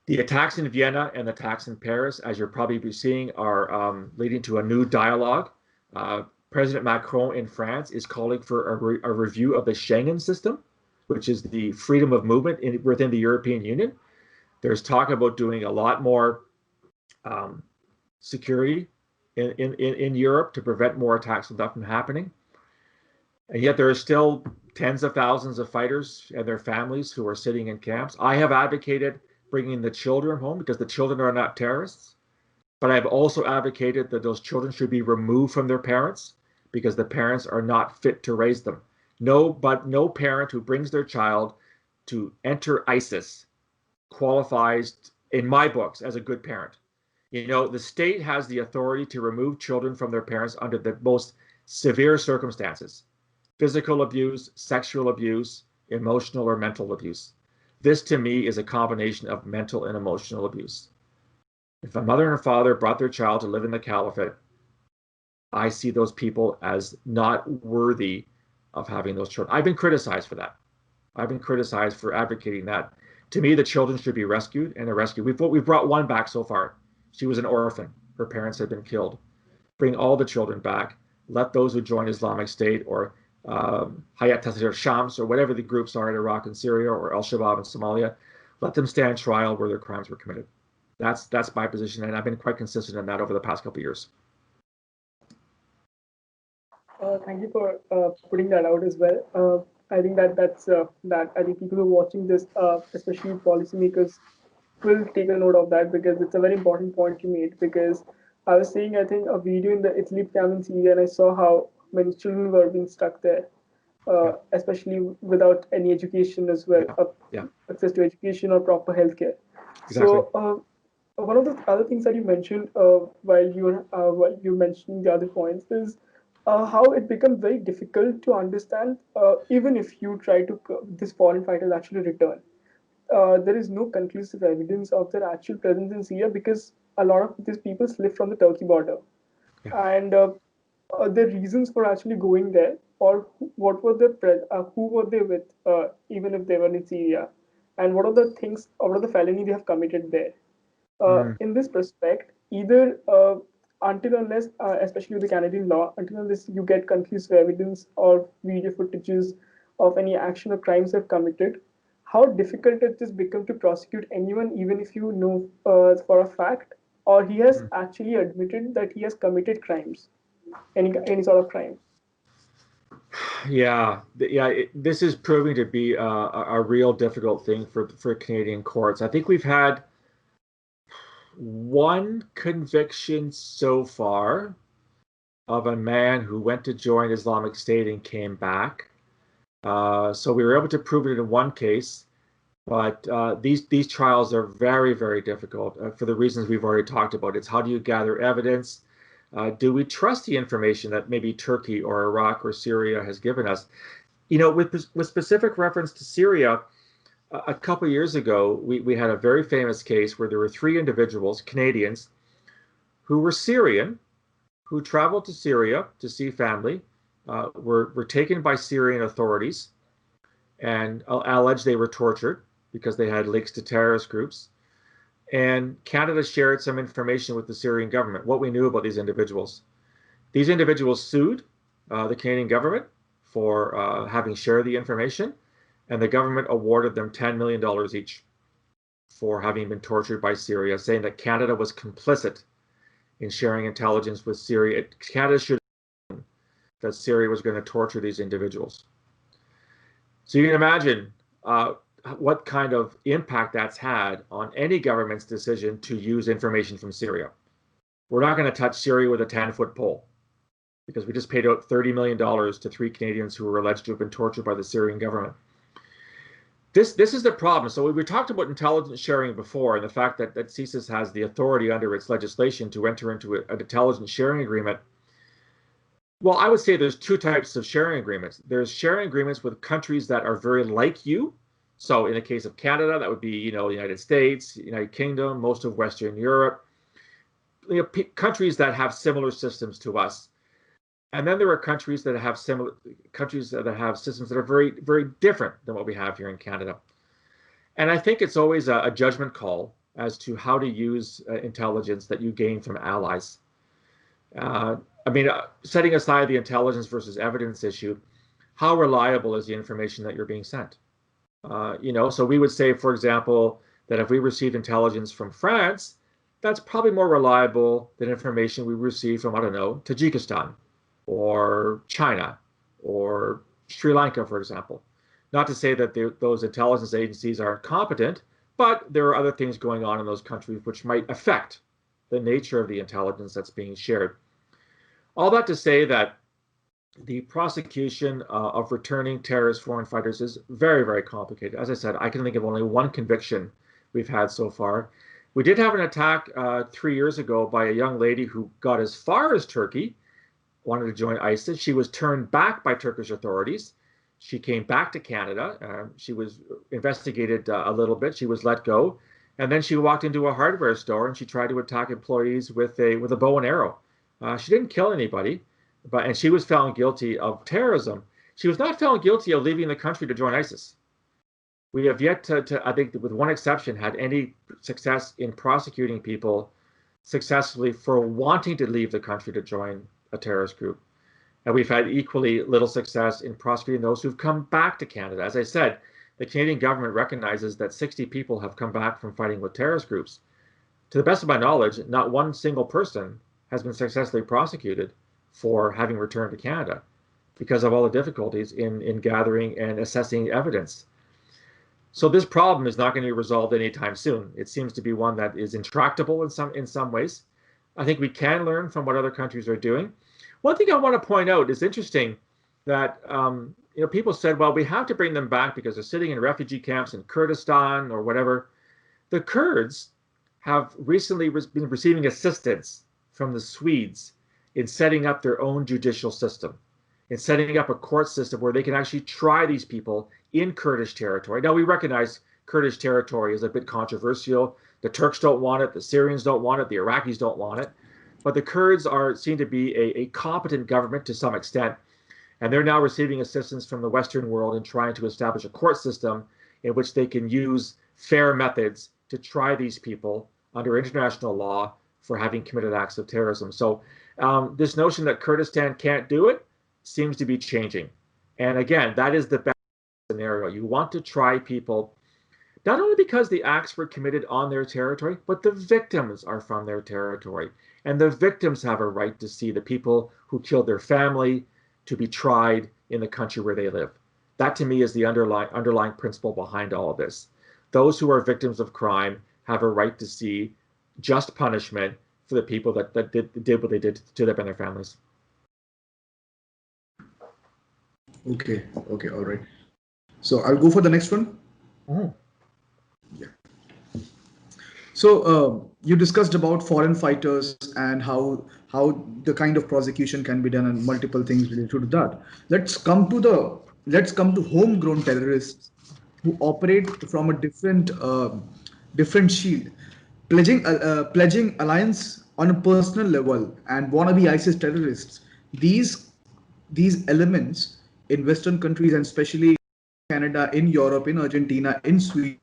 The attacks in Vienna and the attacks in Paris, as you're probably seeing, are leading to a new dialogue. President Macron in France is calling for a review of the Schengen system, which is the freedom of movement within the European Union. There's talk about doing a lot more security in Europe to prevent more attacks like that from happening. And yet there are still tens of thousands of fighters and their families who are sitting in camps. I have advocated bringing the children home because the children are not terrorists. But I've also advocated that those children should be removed from their parents because the parents are not fit to raise them. No parent who brings their child to enter ISIS qualifies, in my books, as a good parent. You know, the state has the authority to remove children from their parents under the most severe circumstances: physical abuse, sexual abuse, emotional or mental abuse. This, to me, is a combination of mental and emotional abuse. If a mother and a father brought their child to live in the caliphate, I see those people as not worthy of having those children. I've been criticized for that. I've been criticized for advocating that. To me, the children should be rescued and rescued. We've brought one back so far. She was an orphan. Her parents had been killed. Bring all the children back. Let those who join Islamic State or Hayat Tahrir Shams or whatever the groups are in Iraq and Syria or Al-Shabaab in Somalia, let them stand trial where their crimes were committed. That's my position, and I've been quite consistent in that over the past couple of years. Thank you for putting that out as well. I think that's I think people who are watching this, especially policymakers, will take a note of that because it's a very important point you made. Because I was seeing, I think, a video in the Italy camp in Syria, and I saw how many children were being stuck there, especially without any education as well, access to education or proper healthcare. Exactly. So one of the other things that you mentioned while you mentioned the other points is how it becomes very difficult to understand, even if you try to these foreign fighters actually return. There is no conclusive evidence of their actual presence in Syria because a lot of these people slip from the Turkey border, and the reasons for actually going there, or what were who were they with, even if they were in Syria, and what are the things, or what are the felony they have committed there. In this respect, either until unless, especially with the Canadian law, until unless you get conclusive evidence or video footages of any action or crimes they've committed, how difficult it has become to prosecute anyone, even if you know for a fact, or he has actually admitted that he has committed crimes, any sort of crime. This is proving to be a real difficult thing for Canadian courts. I think we've had one conviction so far of a man who went to join Islamic State and came back. So we were able to prove it in one case, but these trials are very, very difficult for the reasons we've already talked about. It's how do you gather evidence? Do we trust the information that maybe Turkey or Iraq or Syria has given us? You know, with specific reference to Syria, a couple of years ago, we had a very famous case where there were 3 individuals, Canadians, who were Syrian, who traveled to Syria to see family, were taken by Syrian authorities and alleged they were tortured because they had links to terrorist groups. And Canada shared some information with the Syrian government, what we knew about these individuals. These individuals sued the Canadian government for having shared the information, and the government awarded them $10 million each for having been tortured by Syria, saying that Canada was complicit in sharing intelligence with Syria. Canada should have known that Syria was going to torture these individuals. So you can imagine what kind of impact that's had on any government's decision to use information from Syria. We're not going to touch Syria with a 10-foot pole because we just paid out $30 million to 3 Canadians who were alleged to have been tortured by the Syrian government. This is the problem. So we talked about intelligence sharing before, and the fact that CSIS has the authority under its legislation to enter into an intelligence sharing agreement. Well, I would say there's two types of sharing agreements. There's sharing agreements with countries that are very like you. So in the case of Canada, that would be, the United States, United Kingdom, most of Western Europe, countries that have similar systems to us. And then there are countries that have systems that are very, very different than what we have here in Canada. And I think it's always a judgment call as to how to use intelligence that you gain from allies. Setting aside the intelligence versus evidence issue, how reliable is the information that you're being sent? So we would say, for example, that if we receive intelligence from France, that's probably more reliable than information we receive from, Tajikistan or China or Sri Lanka, for example. Not to say that those intelligence agencies aren't competent, but there are other things going on in those countries which might affect the nature of the intelligence that's being shared. All that to say that the prosecution of returning terrorist foreign fighters is very, very complicated. As I said, I can think of only one conviction we've had so far. We did have an attack 3 years ago by a young lady who got as far as Turkey, wanted to join ISIS. She was turned back by Turkish authorities. She came back to Canada. She was investigated a little bit. She was let go. And then she walked into a hardware store and she tried to attack employees with a bow and arrow. She didn't kill anybody, and she was found guilty of terrorism. She was not found guilty of leaving the country to join ISIS. We have yet to, I think, with one exception, had any success in prosecuting people successfully for wanting to leave the country to join a terrorist group. And we've had equally little success in prosecuting those who've come back to Canada. As I said, the Canadian government recognizes that 60 people have come back from fighting with terrorist groups. To the best of my knowledge, not one single person has been successfully prosecuted for having returned to Canada because of all the difficulties in gathering and assessing evidence. So this problem is not going to be resolved anytime soon. It seems to be one that is intractable in some ways. I think we can learn from what other countries are doing. One thing I want to point out is interesting that people said, well, we have to bring them back because they're sitting in refugee camps in Kurdistan or whatever. The Kurds have recently been receiving assistance from the Swedes in setting up their own judicial system, in setting up a court system where they can actually try these people in Kurdish territory. Now, we recognize Kurdish territory is a bit controversial. The Turks don't want it, the Syrians don't want it, the Iraqis don't want it. But the Kurds seem to be a competent government to some extent, and they're now receiving assistance from the Western world in trying to establish a court system in which they can use fair methods to try these people under international law for having committed acts of terrorism. So this notion that Kurdistan can't do it seems to be changing. And again, that is the best scenario. You want to try people, not only because the acts were committed on their territory, but the victims are from their territory. And the victims have a right to see the people who killed their family to be tried in the country where they live. That to me is the underlying principle behind all of this. Those who are victims of crime have a right to see just punishment for the people that did what they did to them and their families. Okay, all right. So I'll go for the next one. Mm. Yeah. So you discussed about foreign fighters and how the kind of prosecution can be done and multiple things related to that. Let's come to homegrown terrorists who operate from a different shield, pledging alliance on a personal level and wannabe ISIS terrorists. These elements in Western countries and especially Canada, in Europe, in Argentina, in Sweden,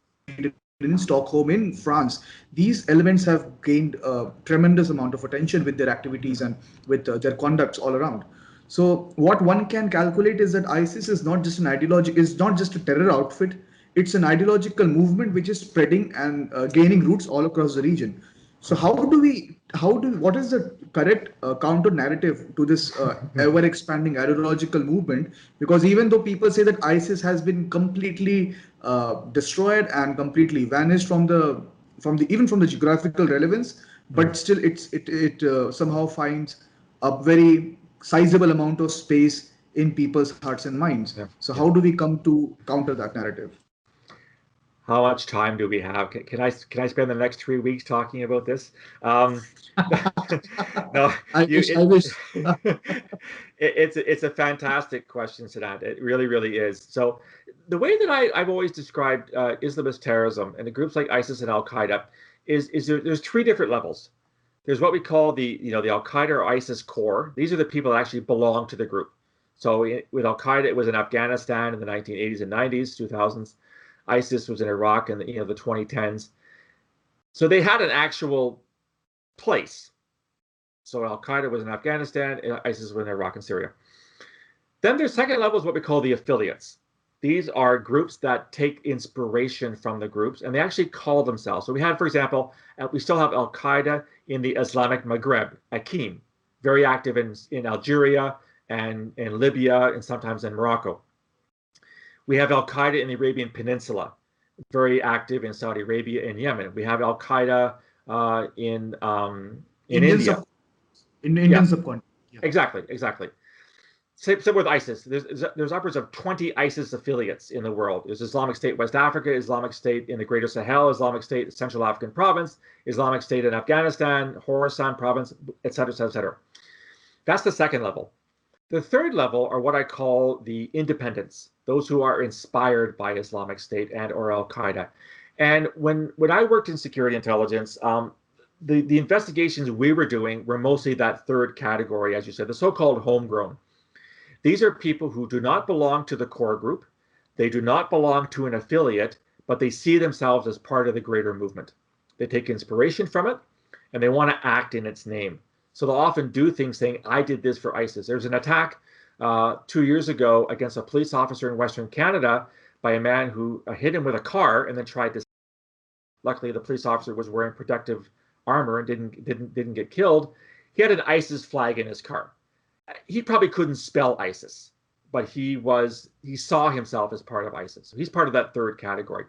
in Stockholm, in France, these elements have gained a tremendous amount of attention with their activities and with their conducts all around. So what one can calculate is that ISIS is not just an ideology, is not just a terror outfit. It's an ideological movement which is spreading and gaining roots all across the region. So what is the correct counter narrative to this ever expanding ideological movement? Because even though people say that ISIS has been completely destroyed and completely vanished from the geographical relevance, but still it somehow finds a very sizable amount of space in people's hearts and minds. Yeah. So how do we come to counter that narrative? how much time do we have? Can I spend the next 3 weeks talking about this? No, I wish. It's a fantastic question, Siddhant. It really, really is. So the way that I've always described Islamist terrorism and the groups like ISIS and Al-Qaeda is there's three different levels. There's what we call the Al-Qaeda or ISIS core. These are the people that actually belong to the group. So with Al-Qaeda, it was in Afghanistan in the 1980s and 90s, 2000s. ISIS was in Iraq in the 2010s. So they had an actual place. So Al-Qaeda was in Afghanistan, ISIS was in Iraq and Syria. Then their second level is what we call the affiliates. These are groups that take inspiration from the groups, and they actually call themselves. So we had, for example, we still have Al-Qaeda in the Islamic Maghreb, Akim, very active in Algeria and in Libya and sometimes in Morocco. We have Al-Qaeda in the Arabian Peninsula, very active in Saudi Arabia and Yemen. We have Al-Qaeda in India. In Indian subcontinent. Yeah. Exactly. Same with ISIS. There's upwards of 20 ISIS affiliates in the world. There's Islamic State West Africa, Islamic State in the Greater Sahel, Islamic State Central African Province, Islamic State in Afghanistan, Khorasan Province, etc., etc. That's the second level. The third level are what I call the independents, those who are inspired by Islamic State and or Al-Qaeda. And when I worked in security intelligence, the investigations we were doing were mostly that third category, as you said, the so-called homegrown. These are people who do not belong to the core group. They do not belong to an affiliate, but they see themselves as part of the greater movement. They take inspiration from it, and they want to act in its name. So they'll often do things saying, I did this for ISIS. There's an attack 2 years ago against a police officer in Western Canada by a man who hit him with a car and then tried to. Luckily, the police officer was wearing protective armor and didn't get killed. He had an ISIS flag in his car. He probably couldn't spell ISIS, but he saw himself as part of ISIS. So he's part of that third category.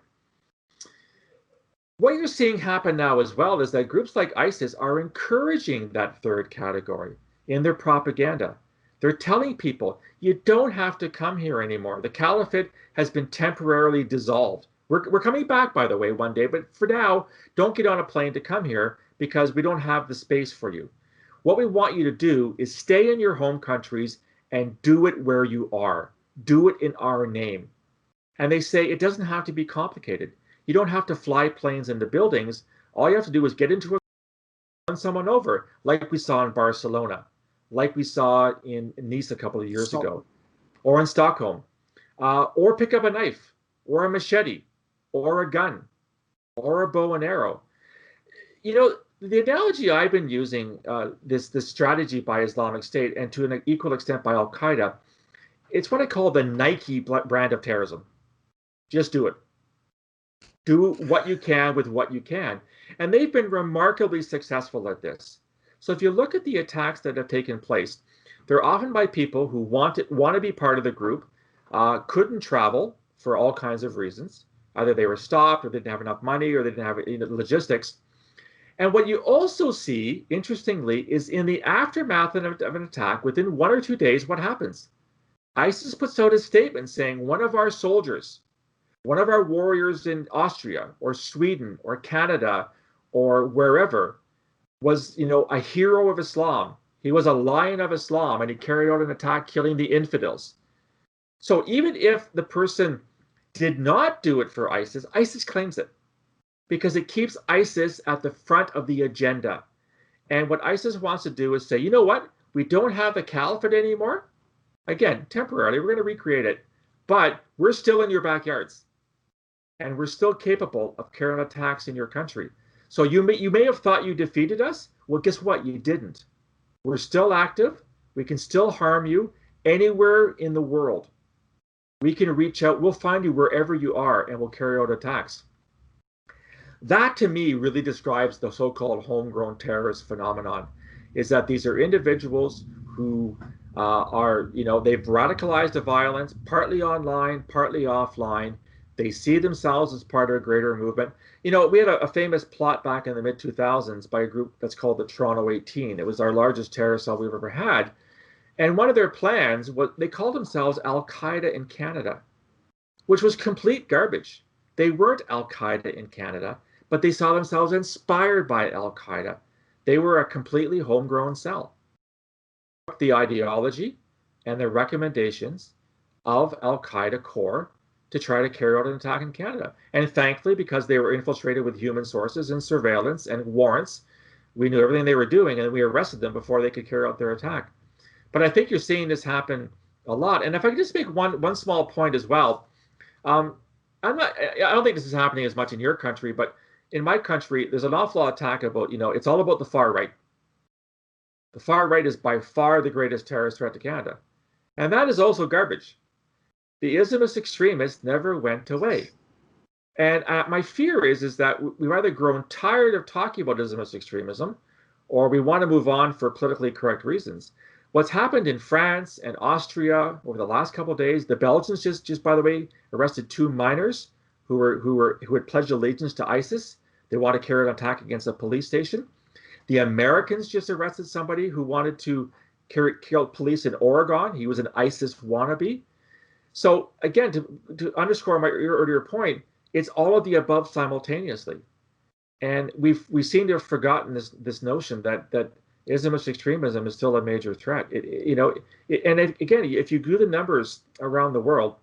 What you're seeing happen now as well is that groups like ISIS are encouraging that third category in their propaganda. They're telling people, you don't have to come here anymore. The caliphate has been temporarily dissolved. We're coming back, by the way, one day, but for now, don't get on a plane to come here because we don't have the space for you. What we want you to do is stay in your home countries and do it where you are. Do it in our name. And they say it doesn't have to be complicated. You don't have to fly planes into buildings. All you have to do is get into run someone over, like we saw in Barcelona, like we saw in Nice a couple of years ago, or in Stockholm, or pick up a knife, or a machete, or a gun, or a bow and arrow. The analogy I've been using, this strategy by Islamic State and to an equal extent by Al-Qaeda, it's what I call the Nike brand of terrorism. Just do it. Do what you can with what you can. And they've been remarkably successful at this. So if you look at the attacks that have taken place, they're often by people who want to be part of the group, couldn't travel for all kinds of reasons. Either they were stopped or they didn't have enough money or they didn't have logistics. And what you also see, interestingly, is in the aftermath of an attack, within 1 or 2 days, what happens? ISIS puts out a statement saying one of our soldiers, one of our warriors in Austria or Sweden or Canada or wherever was, a hero of Islam. He was a lion of Islam and he carried out an attack killing the infidels. So even if the person did not do it for ISIS, ISIS claims it, because it keeps ISIS at the front of the agenda. And what ISIS wants to do is say, you know what? We don't have the caliphate anymore. Again, temporarily, we're going to recreate it. But we're still in your backyards. And we're still capable of carrying attacks in your country. So you may have thought you defeated us. Well, guess what? You didn't. We're still active. We can still harm you anywhere in the world. We can reach out. We'll find you wherever you are, and we'll carry out attacks. That, to me, really describes the so-called homegrown terrorist phenomenon, is that these are individuals who they've radicalized the violence, partly online, partly offline. They see themselves as part of a greater movement. We had a famous plot back in the mid-2000s by a group that's called the Toronto 18. It was our largest terrorist cell we've ever had. And one of their plans was they called themselves Al-Qaeda in Canada, which was complete garbage. They weren't Al-Qaeda in Canada, but they saw themselves inspired by Al-Qaeda. They were a completely homegrown cell. The ideology and the recommendations of Al-Qaeda core to try to carry out an attack in Canada. And thankfully, because they were infiltrated with human sources and surveillance and warrants, we knew everything they were doing, and we arrested them before they could carry out their attack. But I think you're seeing this happen a lot. And if I could just make one small point as well, I don't think this is happening as much in your country, but in my country, there's an awful lot of talk about, it's all about the far right. The far right is by far the greatest terrorist threat to Canada. And that is also garbage. The Islamist extremists never went away. And my fear is that we've either grown tired of talking about Islamist extremism, or we want to move on for politically correct reasons. What's happened in France and Austria over the last couple of days, the Belgians just by the way, arrested 2 minors who had pledged allegiance to ISIS. They want to carry an attack against a police station. The Americans just arrested somebody who wanted to kill police in Oregon. He was an ISIS wannabe. So again, to underscore my earlier point, it's all of the above simultaneously. And we seem to have forgotten this notion that Islamist extremism is still a major threat. Again, if you do the numbers around the world,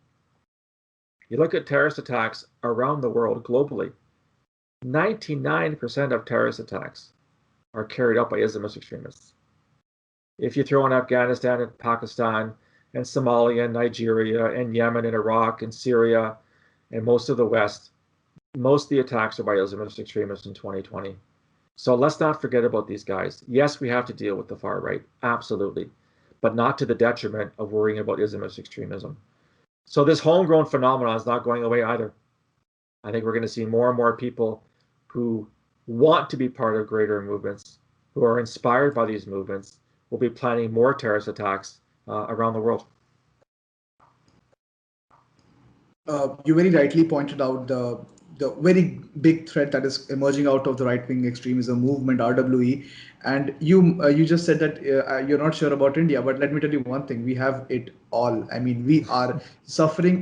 you look at terrorist attacks around the world globally, 99% of terrorist attacks are carried out by Islamist extremists. If you throw in Afghanistan and Pakistan and Somalia and Nigeria and Yemen and Iraq and Syria and most of the West, most of the attacks are by Islamist extremists in 2020. So let's not forget about these guys. Yes, we have to deal with the far right, absolutely, but not to the detriment of worrying about Islamist extremism. So this homegrown phenomenon is not going away either. I think we're going to see more and more people who want to be part of greater movements, who are inspired by these movements, will be planning more terrorist attacks around the world. You very rightly pointed out the very big threat that is emerging out of the right-wing extremism movement, RWE. And you just said that you're not sure about India, but let me tell you one thing: we have it all. I mean, we are suffering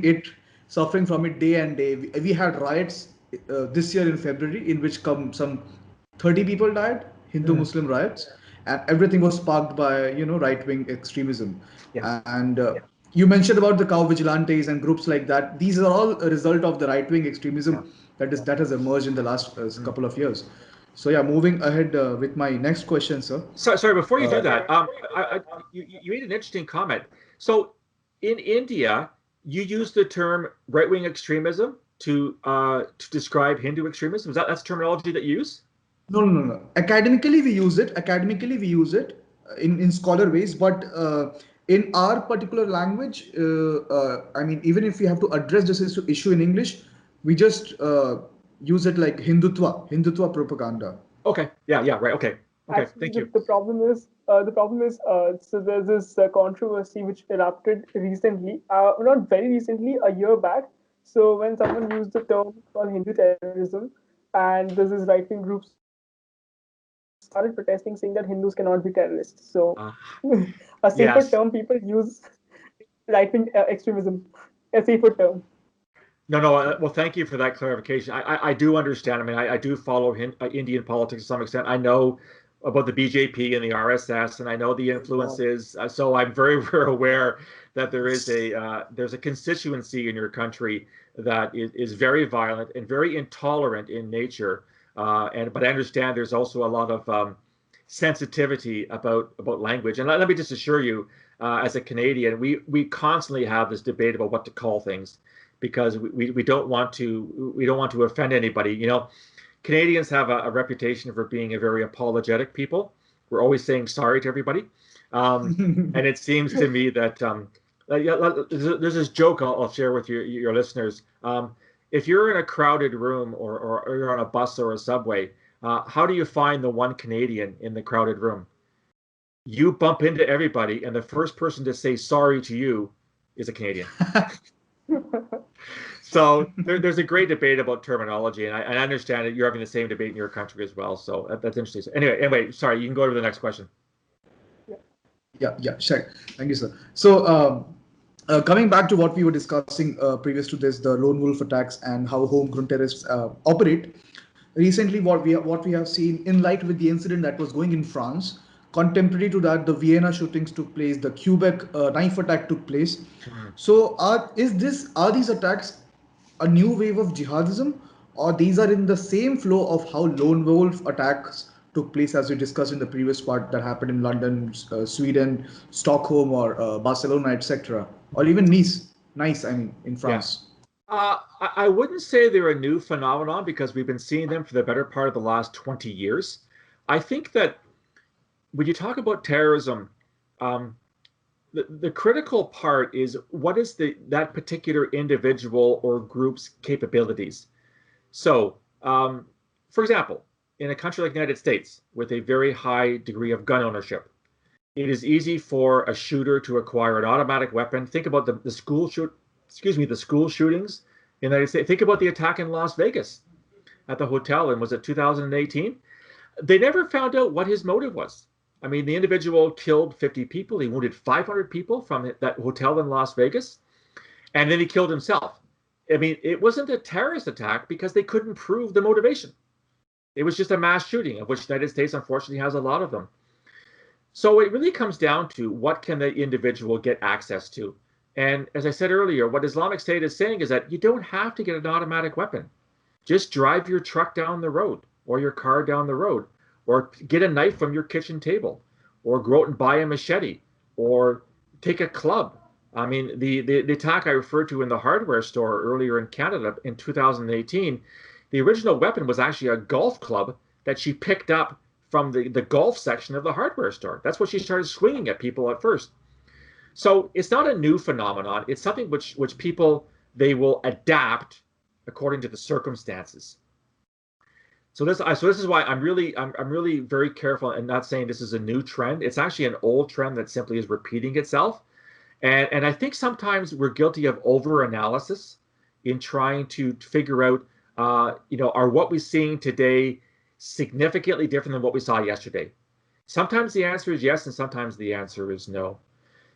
from it day and day. We had riots this year in February, in which some 30 people died, Hindu-Muslim riots, and everything was sparked by right-wing extremism. Yeah. And you mentioned about the cow vigilantes and groups like that. These are all a result of the right-wing extremism that has emerged in the last couple of years. So yeah, moving ahead with my next question, sir. Sorry, before you do that, you made an interesting comment. So in India, you use the term right-wing extremism to describe Hindu extremism. That's terminology that you use? No. Academically, we use it. In scholar ways, but in our particular language, I mean, even if we have to address this issue in English, we just use it like Hindutva propaganda. Okay. Yeah. Right. Okay. Actually, Thank you. The problem is, so there's this controversy which erupted recently, not very recently, a year back. So when someone used the term called Hindu terrorism, and there's this right-wing groups started protesting, saying that Hindus cannot be terrorists. So a safer term, people use right-wing extremism, a safer term. No. Well, thank you for that clarification. I do understand. I mean, I do follow Indian politics to some extent. I know about the BJP and the RSS, and I know the influences. So I'm very, very aware that there's a constituency in your country that is very violent and very intolerant in nature. But I understand there's also a lot of sensitivity about language. And let me just assure you, as a Canadian, we constantly have this debate about what to call things, because we don't want to offend anybody. Canadians have a reputation for being a very apologetic people. We're always saying sorry to everybody, and it seems to me that there's this joke I'll share with your listeners. If you're in a crowded room or you're on a bus or a subway, how do you find the one Canadian in the crowded room? You bump into everybody, and the first person to say sorry to you is a Canadian. So there's a great debate about terminology, and I understand that you're having the same debate in your country as well. So that's interesting. So anyway, sorry, you can go to the next question. Yeah, sure. Thank you, sir. So Coming back to what we were discussing previous to this, the lone wolf attacks and how homegrown terrorists operate. Recently, what we have seen in light with the incident that was going in France, contemporary to that, the Vienna shootings took place, the Quebec knife attack took place. So, are these attacks a new wave of jihadism, or these are in the same flow of how lone wolf attacks took place, as we discussed in the previous part, that happened in London, Sweden, Stockholm, or Barcelona, etc., or even Nice, I mean, in Yeah. France? I wouldn't say they're a new phenomenon because we've been seeing them for the better part of the last 20 years. I think that when you talk about terrorism, the critical part is what is that particular individual or group's capabilities. So, for example, in a country like the United States, with a very high degree of gun ownership, it is easy for a shooter to acquire an automatic weapon. Think about the school shootings in the United States. Think about the attack in Las Vegas at the hotel, and was it 2018? They never found out what his motive was. I mean, the individual killed 50 people. He wounded 500 people from that hotel in Las Vegas, and then he killed himself. I mean, it wasn't a terrorist attack because they couldn't prove the motivation. It was just a mass shooting, of which the United States, unfortunately, has a lot of them. So it really comes down to what can the individual get access to. And as I said earlier, what Islamic State is saying is that you don't have to get an automatic weapon. Just drive your truck down the road or your car down the road, or get a knife from your kitchen table, or go out and buy a machete, or take a club. I mean, the attack I referred to in the hardware store earlier in Canada in 2018, the original weapon was actually a golf club that she picked up from the golf section of the hardware store. That's what she started swinging at people at first. So it's not a new phenomenon. It's something which people, they will adapt according to the circumstances. So this is why I'm really very careful and not saying this is a new trend. It's actually an old trend that simply is repeating itself. And I think sometimes we're guilty of over-analysis in trying to figure out, are what we're seeing today significantly different than what we saw yesterday? Sometimes the answer is yes, and sometimes the answer is no.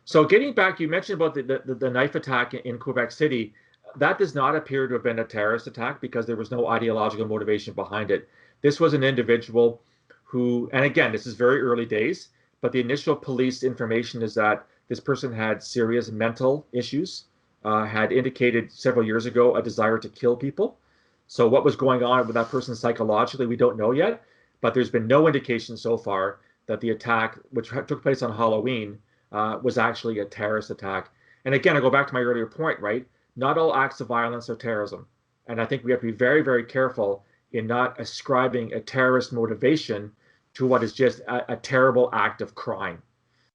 So getting back, you mentioned about the knife attack in Quebec City. That does not appear to have been a terrorist attack because there was no ideological motivation behind it. This was an individual who, and again, this is very early days, but the initial police information is that this person had serious mental issues, had indicated several years ago a desire to kill people. So what was going on with that person psychologically, we don't know yet, but there's been no indication so far that the attack, which took place on Halloween, was actually a terrorist attack. And again, I go back to my earlier point, right? Not all acts of violence are terrorism. And I think we have to be very, very careful in not ascribing a terrorist motivation to what is just a terrible act of crime.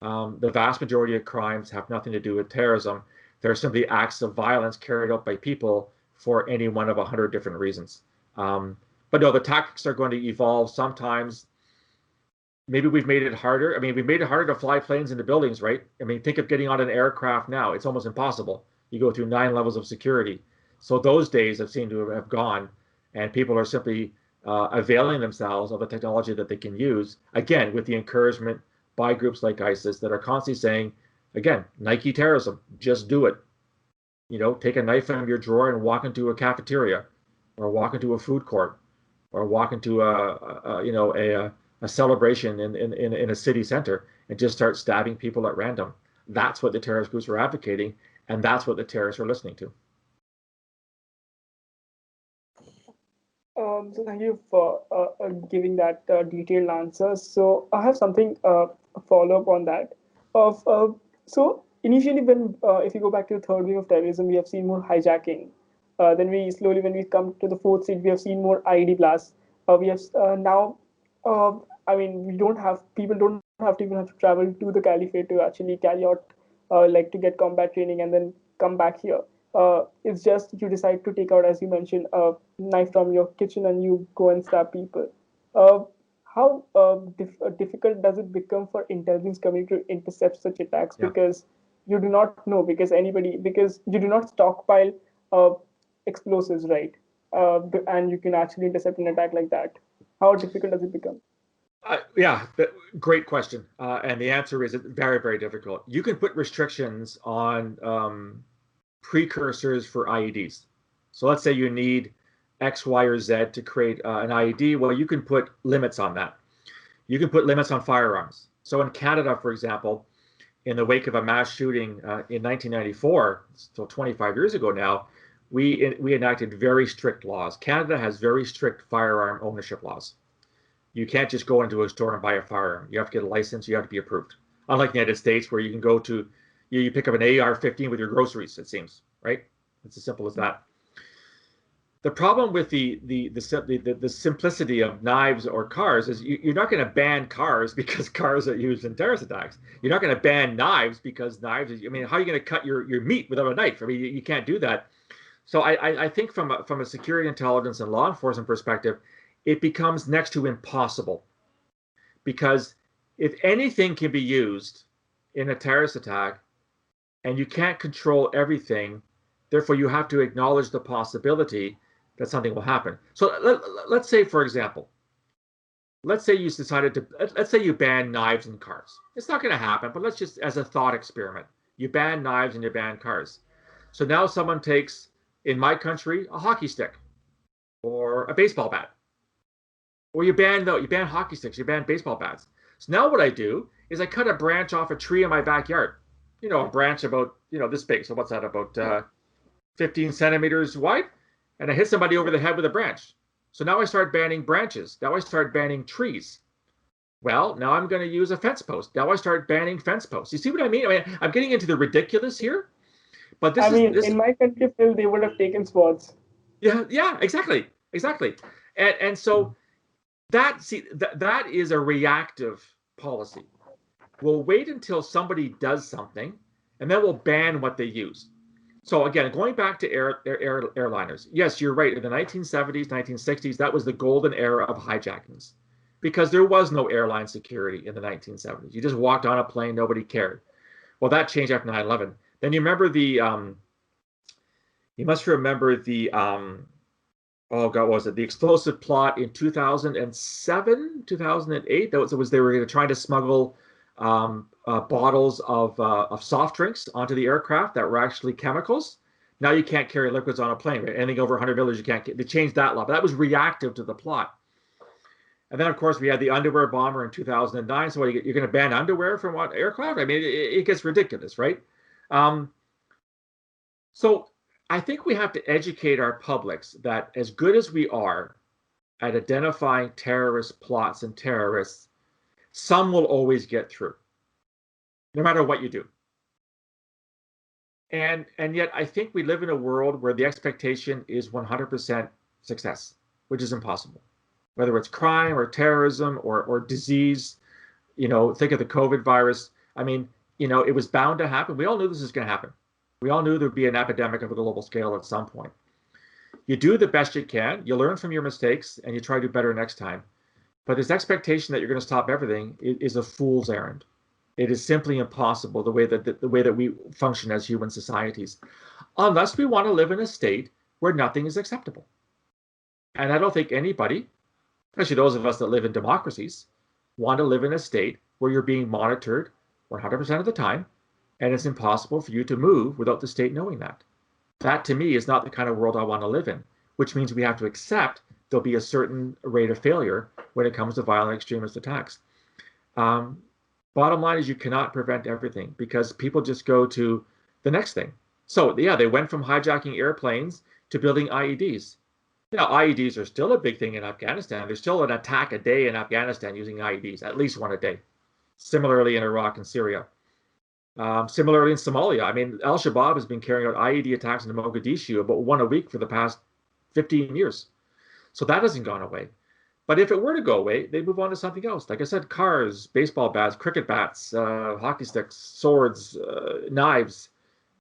The vast majority of crimes have nothing to do with terrorism. They're simply acts of violence carried out by people for any one of 100 different reasons. But no, the tactics are going to evolve. Sometimes maybe we've made it harder. I mean, we've made it harder to fly planes into buildings, right? I mean, think of getting on an aircraft now. It's almost impossible. You go through 9 levels of security. So those days have seemed to have gone, and people are simply availing themselves of the technology that they can use, again, with the encouragement by groups like ISIS that are constantly saying, again, Nike terrorism, just do it. Take a knife out of your drawer and walk into a cafeteria, or walk into a food court, or walk into a celebration in a city center and just start stabbing people at random. That's what the terrorist groups are advocating, and that's what the terrorists are listening to. So thank you for giving that detailed answer. So I have something follow up on that. So initially, if you go back to the third wave of terrorism, we have seen more hijacking. Then when we come to the fourth stage, we have seen more ID blasts. We have now, people don't have to even have to travel to the caliphate to actually carry out, to get combat training and then come back here. It's just you decide to take out, as you mentioned, a knife from your kitchen and you go and stab people. How difficult does it become for intelligence community to intercept such attacks? Yeah. Because you do not know, because you do not stockpile explosives, right? And you can actually intercept an attack like that. How difficult does it become? Yeah, great question. And the answer is very, very difficult. You can put restrictions on precursors for IEDs. So let's say you need X, Y, or Z to create an IED. Well, you can put limits on that. You can put limits on firearms. So in Canada, for example, in the wake of a mass shooting in 1994, so 25 years ago now, we enacted very strict laws. Canada has very strict firearm ownership laws. You can't just go into a store and buy a firearm. You have to get a license. You have to be approved. Unlike the United States, where you can go to, you pick up an AR-15 with your groceries, it seems, right? It's as simple as that. The problem with the simplicity of knives or cars is you're not going to ban cars because cars are used in terrorist attacks. You're not going to ban knives because knives, I mean, how are you going to cut your meat without a knife? I mean, you can't do that. So I think from a security intelligence and law enforcement perspective, it becomes next to impossible, because if anything can be used in a terrorist attack and you can't control everything, therefore you have to acknowledge the possibility that something will happen. So let's say, for example, let's say you decided to, let's say you ban knives in cars. It's not going to happen, but let's just, as a thought experiment, you ban knives and you ban cars. So now someone takes, in my country, a hockey stick or a baseball bat. Or you ban hockey sticks, you ban baseball bats. So now what I do is I cut a branch off a tree in my backyard. You know, a branch about, this big. So what's that, about 15 centimeters wide? And I hit somebody over the head with a branch. So now I start banning branches. Now I start banning trees. Well, now I'm going to use a fence post. Now I start banning fence posts. You see what I mean? I mean, I'm getting into the ridiculous here. But this in my country, Phil, they would have taken swords. Yeah, exactly. And so that is a reactive policy. We'll wait until somebody does something, and then we'll ban what they use. So again, going back to airliners, yes, you're right. In the 1970s, 1960s, that was the golden era of hijackings, because there was no airline security in the 1970s. You just walked on a plane, nobody cared. Well, that changed after 9/11. Then you remember you must remember the oh God, what was it? The explosive plot in 2007, 2008. That was they were trying to smuggle bottles of soft drinks onto the aircraft that were actually chemicals. Now you can't carry liquids on a plane, right? Anything over 100 milliliters, you can't. They changed that law, but that was reactive to the plot. And then, of course, we had the underwear bomber in 2009. So you're going to ban underwear from what aircraft? I mean, it gets ridiculous, right? So I think we have to educate our publics that as good as we are at identifying terrorist plots and terrorists, some will always get through, no matter what you do. And yet I think we live in a world where the expectation is 100% success, which is impossible. Whether it's crime or terrorism or disease, think of the COVID virus. I mean, it was bound to happen. We all knew this was going to happen. We all knew there'd be an epidemic of a global scale at some point. You do the best you can, you learn from your mistakes, and you try to do better next time. But this expectation that you're going to stop everything is a fool's errand. It is simply impossible the way that we function as human societies, unless we want to live in a state where nothing is acceptable. And I don't think anybody, especially those of us that live in democracies, want to live in a state where you're being monitored 100% of the time, and it's impossible for you to move without the state knowing that. That, to me, is not the kind of world I want to live in, which means we have to accept there'll be a certain rate of failure when it comes to violent extremist attacks. Bottom line is you cannot prevent everything, because people just go to the next thing. So, yeah, they went from hijacking airplanes to building IEDs. IEDs are still a big thing in Afghanistan. There's still an attack a day in Afghanistan using IEDs, at least one a day. Similarly in Iraq and Syria. Similarly in Somalia. I mean, Al-Shabaab has been carrying out IED attacks in Mogadishu about one a week for the past 15 years. So that hasn't gone away. But if it were to go away, they'd move on to something else. Like I said, cars, baseball bats, cricket bats, hockey sticks, swords, knives.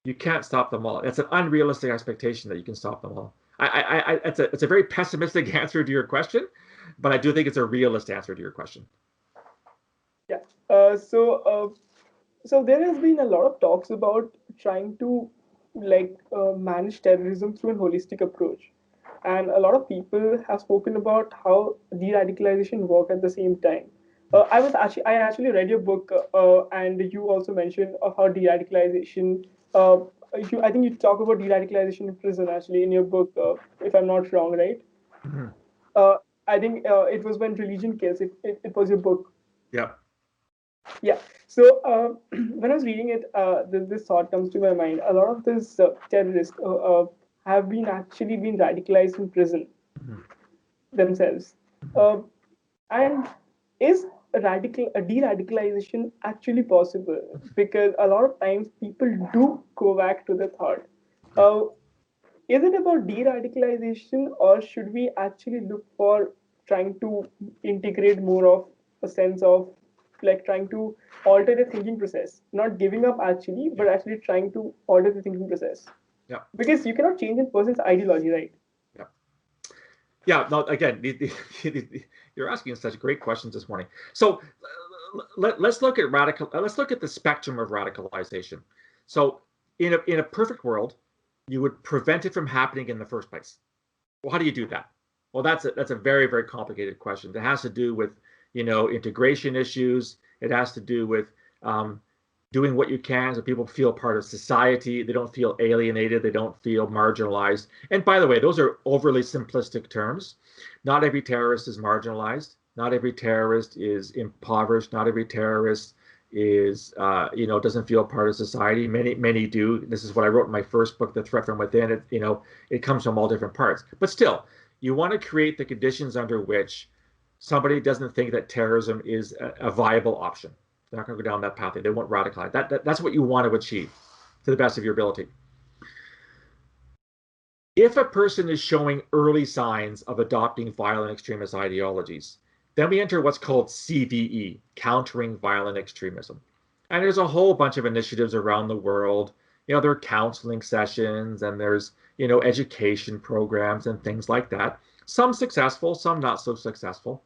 You can't stop them all. It's an unrealistic expectation that you can stop them all. It's a very pessimistic answer to your question, but I do think it's a realist answer to your question. Yeah. So there has been a lot of talks about trying to manage terrorism through a holistic approach. And a lot of people have spoken about how de-radicalization work at the same time. I actually read your book, and you also mentioned of how de-radicalization. I think you talk about de-radicalization in prison actually in your book, if I'm not wrong, right? Mhm. Uh, I think it was when religion kills. It was your book. Yeah. Yeah. So when I was reading it, this thought comes to my mind. A lot of these terrorists have been actually been radicalized in prison Mhm. themselves. Uh, and is a de-radicalization actually possible? Because a lot of times people do go back to the thought. Yeah. Uh, is it about de-radicalization, or should we actually look for trying to integrate more of a sense of like trying to alter the thinking process, not giving up actually, Yeah. but actually trying to alter the thinking process? Yeah. Because you cannot change a person's ideology, right? Yeah. Yeah. No, again, you're asking such great questions this morning. So let's look at let's look at the spectrum of radicalization. So in a perfect world, you would prevent it from happening in the first place. Well, how do you do that? Well, that's a very, very complicated question. It has to do with, integration issues. It has to do with doing what you can so people feel part of society. They don't feel alienated. They don't feel marginalized. And by the way, those are overly simplistic terms. Not every terrorist is marginalized. Not every terrorist is impoverished. Not every terrorist is, doesn't feel part of society. Many do. This is what I wrote in my first book, The Threat from Within. It comes from all different parts. But still, you want to create the conditions under which somebody doesn't think that terrorism is a viable option. They're not going to go down that path. They won't radicalize. That's what you want to achieve to the best of your ability. If a person is showing early signs of adopting violent extremist ideologies, then we enter what's called CVE, countering violent extremism. And there's a whole bunch of initiatives around the world. There are counseling sessions and there's, education programs and things like that. Some successful, some not so successful.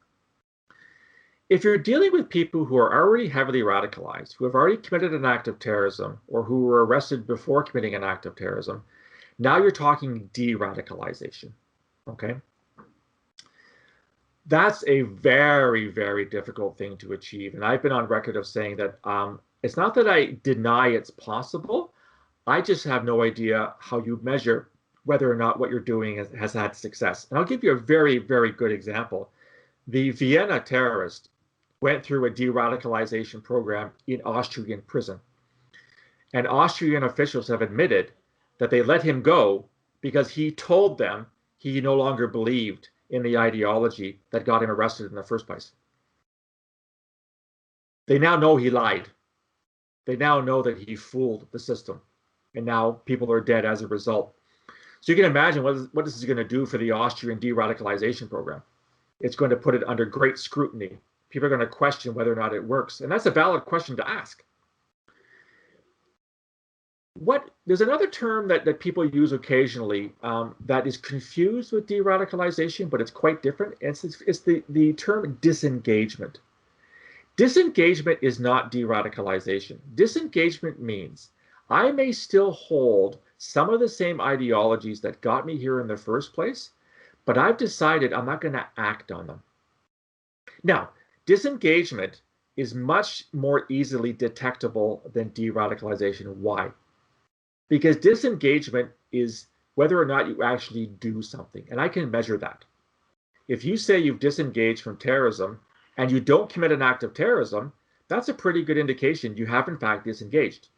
If you're dealing with people who are already heavily radicalized, who have already committed an act of terrorism, or who were arrested before committing an act of terrorism, now you're talking de-radicalization, okay? That's a very, very difficult thing to achieve. And I've been on record of saying that it's not that I deny it's possible. I just have no idea how you measure whether or not what you're doing has had success. And I'll give you a very, very good example. The Vienna terrorist went through a de-radicalization program in Austrian prison. And Austrian officials have admitted that they let him go because he told them he no longer believed in the ideology that got him arrested in the first place. They now know he lied. They now know that he fooled the system. And now people are dead as a result. So you can imagine what this is going to do for the Austrian de-radicalization program. It's going to put it under great scrutiny. People are going to question whether or not it works. And that's a valid question to ask. There's another term that people use occasionally that is confused with de-radicalization, but it's quite different. It's the term disengagement. Disengagement is not de-radicalization. Disengagement means I may still hold some of the same ideologies that got me here in the first place, but I've decided I'm not going to act on them. Now, disengagement is much more easily detectable than de-radicalization. Why? Because disengagement is whether or not you actually do something, and I can measure that. If you say you've disengaged from terrorism and you don't commit an act of terrorism, that's a pretty good indication you have in fact disengaged.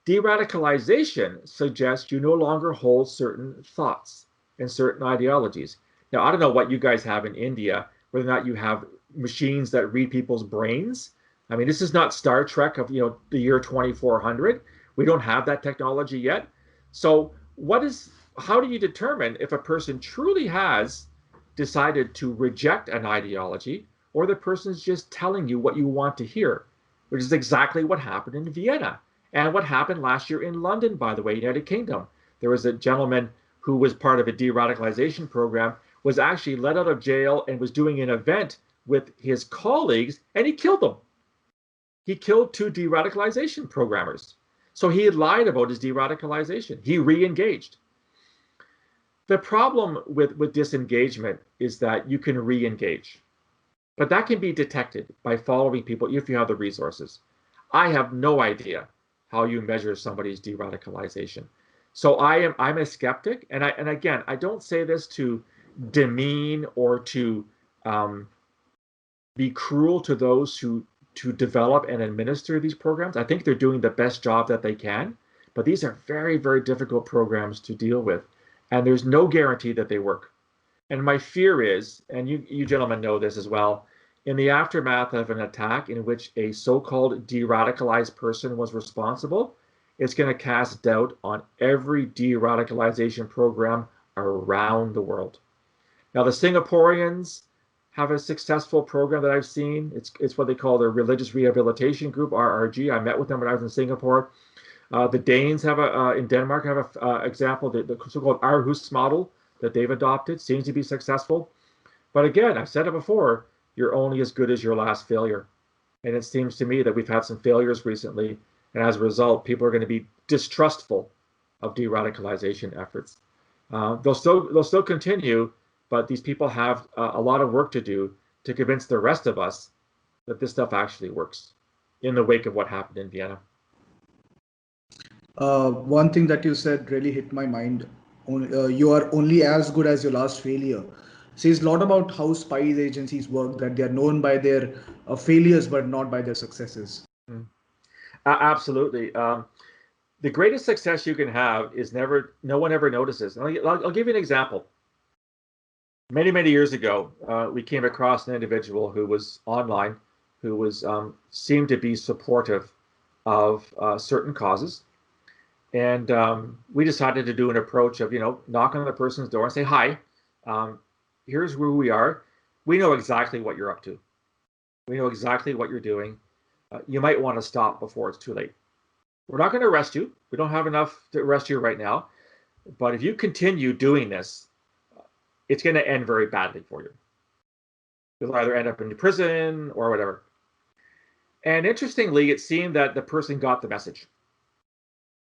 De-radicalization suggests you no longer hold certain thoughts and certain ideologies. Now, I don't know what you guys have in India, whether or not you have machines that read people's brains. I mean, this is not Star Trek of the year 2400. We don't have that technology yet. So how do you determine if a person truly has decided to reject an ideology, or the person's just telling you what you want to hear, which is exactly what happened in Vienna and what happened last year in London, by the way, United Kingdom. There was a gentleman who was part of a de-radicalization program, was actually let out of jail and was doing an event with his colleagues, and he killed them. He killed 2 de-radicalization programmers. So he had lied about his de-radicalization. He re-engaged. The problem with disengagement is that you can re-engage. But that can be detected by following people if you have the resources. I have no idea how you measure somebody's de-radicalization. So I'm a skeptic, and again, I don't say this to demean or to be cruel to those who to develop and administer these programs. I think they're doing the best job that they can, but these are very, very difficult programs to deal with, and there's no guarantee that they work. And my fear is, and you gentlemen know this as well, in the aftermath of an attack in which a so-called de-radicalized person was responsible, it's going to cast doubt on every de-radicalization program around the world. Now, the Singaporeans have a successful program that I've seen. It's what they call their Religious Rehabilitation Group, RRG. I met with them when I was in Singapore. The Danes have in Denmark have an example, the so-called Aarhus model that they've adopted seems to be successful. But again, I've said it before, you're only as good as your last failure. And it seems to me that we've had some failures recently, and as a result, people are going to be distrustful of de-radicalization efforts. They'll still continue, but these people have a lot of work to do to convince the rest of us that this stuff actually works in the wake of what happened in Vienna. One thing that you said really hit my mind. You are only as good as your last failure. Says a lot about how spies agencies work, that they are known by their failures but not by their successes. Absolutely. The greatest success you can have is no one ever notices. I'll give you an example. Many, many years ago, we came across an individual who was online, who was seemed to be supportive of certain causes. And we decided to do an approach of, knock on the person's door and say, hi, here's where we are. We know exactly what you're up to. We know exactly what you're doing. You might want to stop before it's too late. We're not going to arrest you. We don't have enough to arrest you right now. But if you continue doing this, it's going to end very badly for you. You'll either end up in prison or whatever. And interestingly, it seemed that the person got the message.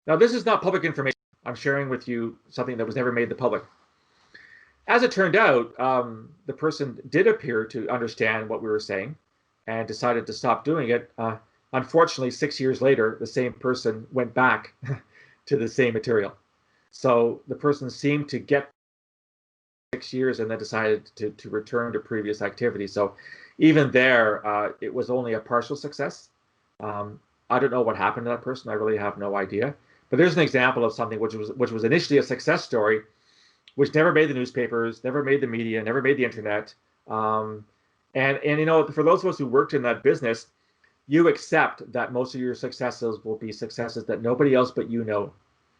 Now, this is not public information. I'm sharing with you something that was never made to the public. As it turned out, the person did appear to understand what we were saying and decided to stop doing it. Unfortunately, 6 years later, the same person went back to the same material. So the person seemed to get 6 years and then decided to return to previous activity. So even there, it was only a partial success. I don't know what happened to that person. I really have no idea. But there's an example of something which was initially a success story, which never made the newspapers, never made the media, never made the internet. And for those of us who worked in that business, you accept that most of your successes will be successes that nobody else but you know.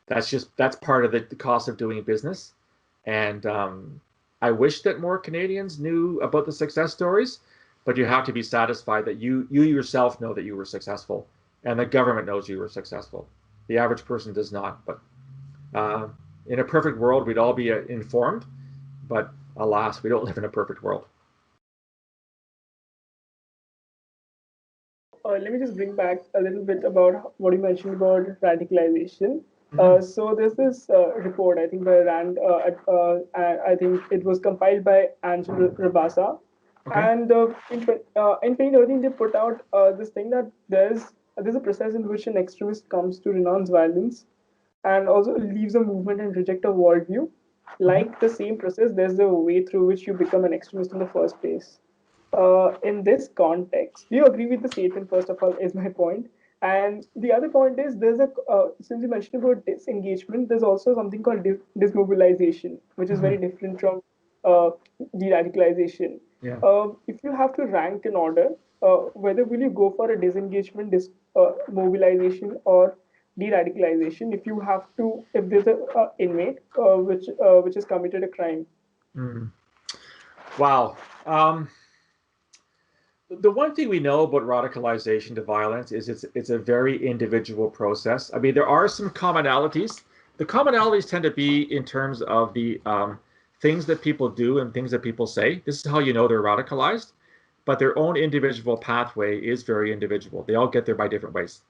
That's part of the cost of doing business. And I wish that more Canadians knew about the success stories, but you have to be satisfied that you yourself know that you were successful, and the government knows you were successful. The average person does not. But in a perfect world, we'd all be informed, but alas, we don't live in a perfect world. Let me just bring back a little bit about what you mentioned about radicalization. So there's this report, I think, by Rand. I think it was compiled by Angel Rabasa. Okay. And in 2013, they put out this thing that there's a process in which an extremist comes to renounce violence and also leaves a movement and reject a worldview. Like the same process, there's a way through which you become an extremist in the first place. In this context, do you agree with the statement, first of all, is my point? And the other point is, since you mentioned about disengagement, there's also something called dismobilization, which is very different from de-radicalization. Yeah. If you have to rank an order, whether will you go for a disengagement, mobilization, or de-radicalization if there's a inmate which has committed a crime? Wow. The one thing we know about radicalization to violence is it's a very individual process. I mean, there are some commonalities. The commonalities tend to be in terms of the things that people do and things that people say. This is how you know they're radicalized, but their own individual pathway is very individual. They all get there by different ways.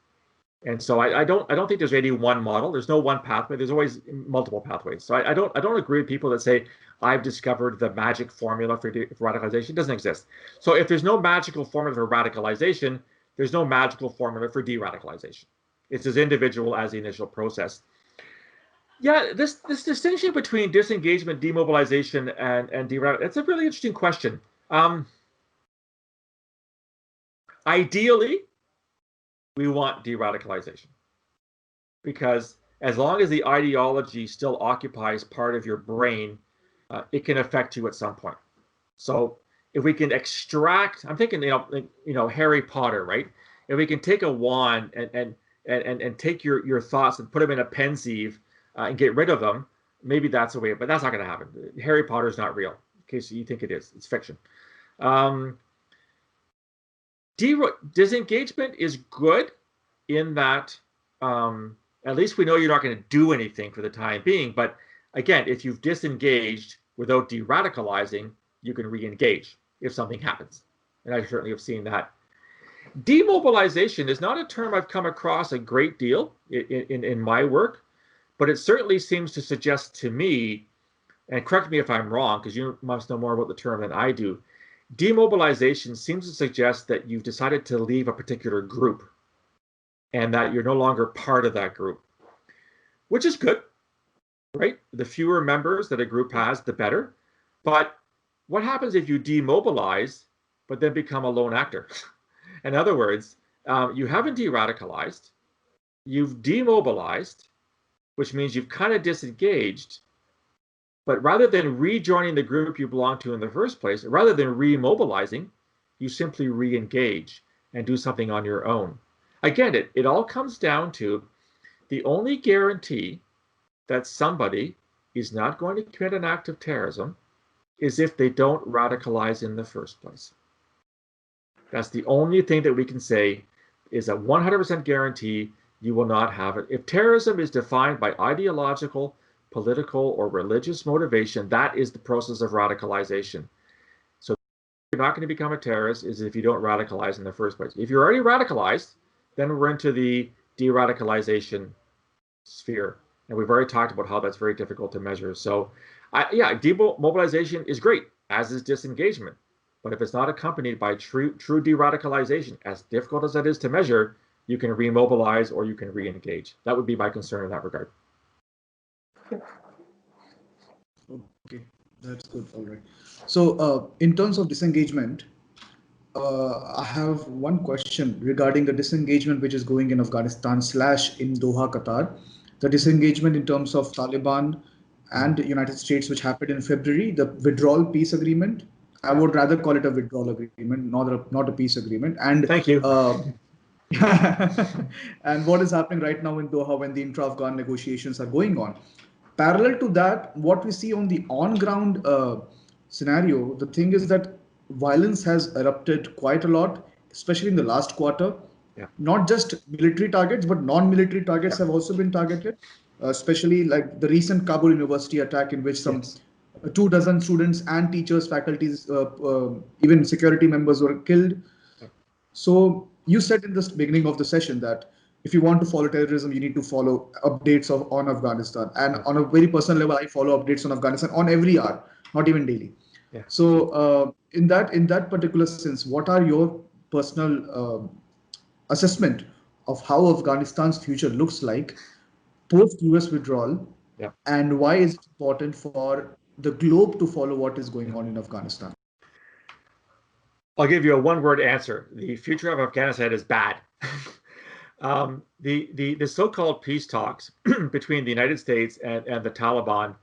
And so I don't think there's any one model. There's no one pathway. There's always multiple pathways. So I don't agree with people that say I've discovered the magic formula for radicalization. It doesn't exist. So if there's no magical formula for radicalization, there's no magical formula for de-radicalization. It's as individual as the initial process. Yeah, this distinction between disengagement, demobilization, and de-radicalization, it's a really interesting question. Ideally, we want de-radicalization, because as long as the ideology still occupies part of your brain, it can affect you at some point. So if we can extract, I'm thinking, Harry Potter, right? If we can take a wand and take your thoughts and put them in a pensieve and get rid of them, maybe that's a way, but that's not going to happen. Harry Potter is not real, in case you think it is. It's fiction. Disengagement is good in that at least we know you're not going to do anything for the time being. But again, if you've disengaged without de-radicalizing, you can re-engage if something happens. And I certainly have seen that. Demobilization is not a term I've come across a great deal in my work, but it certainly seems to suggest to me, and correct me if I'm wrong, because you must know more about the term than I do, demobilization seems to suggest that you've decided to leave a particular group and that you're no longer part of that group, which is good, right? The fewer members that a group has, the better. But what happens if you demobilize, but then become a lone actor? In other words, you haven't de-radicalized, you've demobilized, which means you've kind of disengaged, but rather than rejoining the group you belong to in the first place, rather than remobilizing, you simply re-engage and do something on your own. Again, it all comes down to the only guarantee that somebody is not going to commit an act of terrorism is if they don't radicalize in the first place. That's the only thing that we can say is a 100% guarantee you will not have it. If terrorism is defined by ideological, political, or religious motivation, that is the process of radicalization. So you're not going to become a terrorist is if you don't radicalize in the first place. If you're already radicalized, then we're into the de-radicalization sphere. And we've already talked about how that's very difficult to measure. So yeah, demobilization is great, as is disengagement. But if it's not accompanied by true de-radicalization, as difficult as that is to measure, you can remobilize or you can re-engage. That would be my concern in that regard. Okay, that's good. All right. So in terms of disengagement, I have one question regarding the disengagement which is going in Afghanistan / in Doha, Qatar. The disengagement in terms of Taliban and the United States, which happened in February, the withdrawal peace agreement. I would rather call it a withdrawal agreement, not a peace agreement. And thank you. And what is happening right now in Doha when the intra-Afghan negotiations are going on? Parallel to that, what we see on the on-ground scenario, the thing is that violence has erupted quite a lot, especially in the last quarter. Yeah. Not just military targets, but non-military targets have also been targeted, especially like the recent Kabul University attack in which some 24 students and teachers, faculties, even security members were killed. So you said in the beginning of the session that if you want to follow terrorism, you need to follow updates on Afghanistan. And on a very personal level, I follow updates on Afghanistan on every hour, not even daily. Yeah. So in that particular sense, what are your personal assessment of how Afghanistan's future looks like post-US withdrawal, and why is it important for the globe to follow what is going on in Afghanistan? I'll give you a one-word answer. The future of Afghanistan is bad. The so-called peace talks between the United States and the Taliban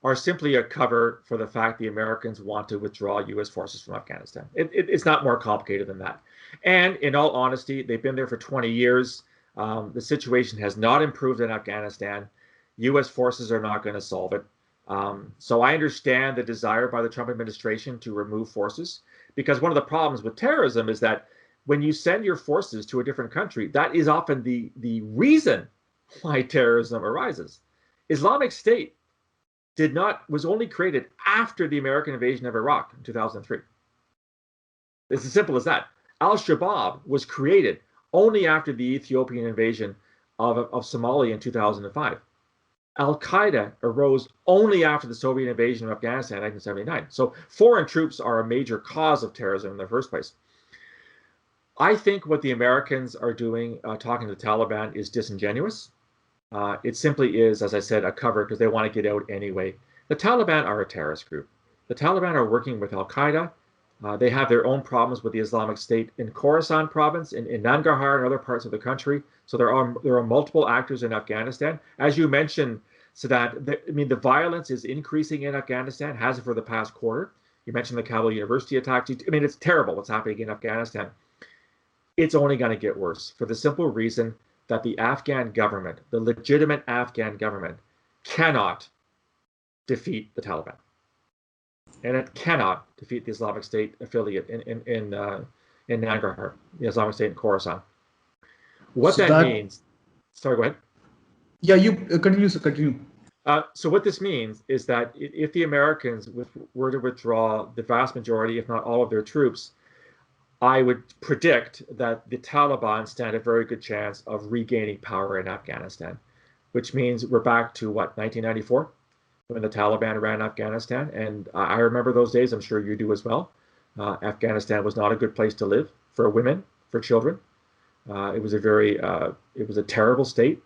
are simply a cover for the fact the Americans want to withdraw U.S. forces from Afghanistan. It's not more complicated than that. And in all honesty, they've been there for 20 years. The situation has not improved in Afghanistan. U.S. forces are not going to solve it. So I understand the desire by the Trump administration to remove forces, because one of the problems with terrorism is that when you send your forces to a different country, that is often the reason why terrorism arises. Islamic State was only created after the American invasion of Iraq in 2003. It's as simple as that. Al-Shabaab was created only after the Ethiopian invasion of Somalia in 2005. Al-Qaeda arose only after the Soviet invasion of Afghanistan in 1979. So foreign troops are a major cause of terrorism in the first place. I think what the Americans are doing, talking to the Taliban, is disingenuous. It simply is, as I said, a cover because they want to get out anyway. The Taliban are a terrorist group. The Taliban are working with Al-Qaeda. They have their own problems with the Islamic State in Khorasan province, in Nangarhar and other parts of the country. So there are multiple actors in Afghanistan. As you mentioned, Siddhant, the violence is increasing in Afghanistan, has it for the past quarter. You mentioned the Kabul University attacks. It's terrible what's happening in Afghanistan. It's only going to get worse for the simple reason that the Afghan government, the legitimate Afghan government, cannot defeat the Taliban. And it cannot defeat the Islamic State affiliate in Nangarhar, the Islamic State in Khorasan. What so that means, sorry, go ahead. Yeah, you continue. So what this means is that if the Americans were to withdraw the vast majority, if not all of their troops, I would predict that the Taliban stand a very good chance of regaining power in Afghanistan, which means we're back to what, 1994, when the Taliban ran Afghanistan. And I remember those days, I'm sure you do as well. Afghanistan was not a good place to live for women, for children. It was a terrible state.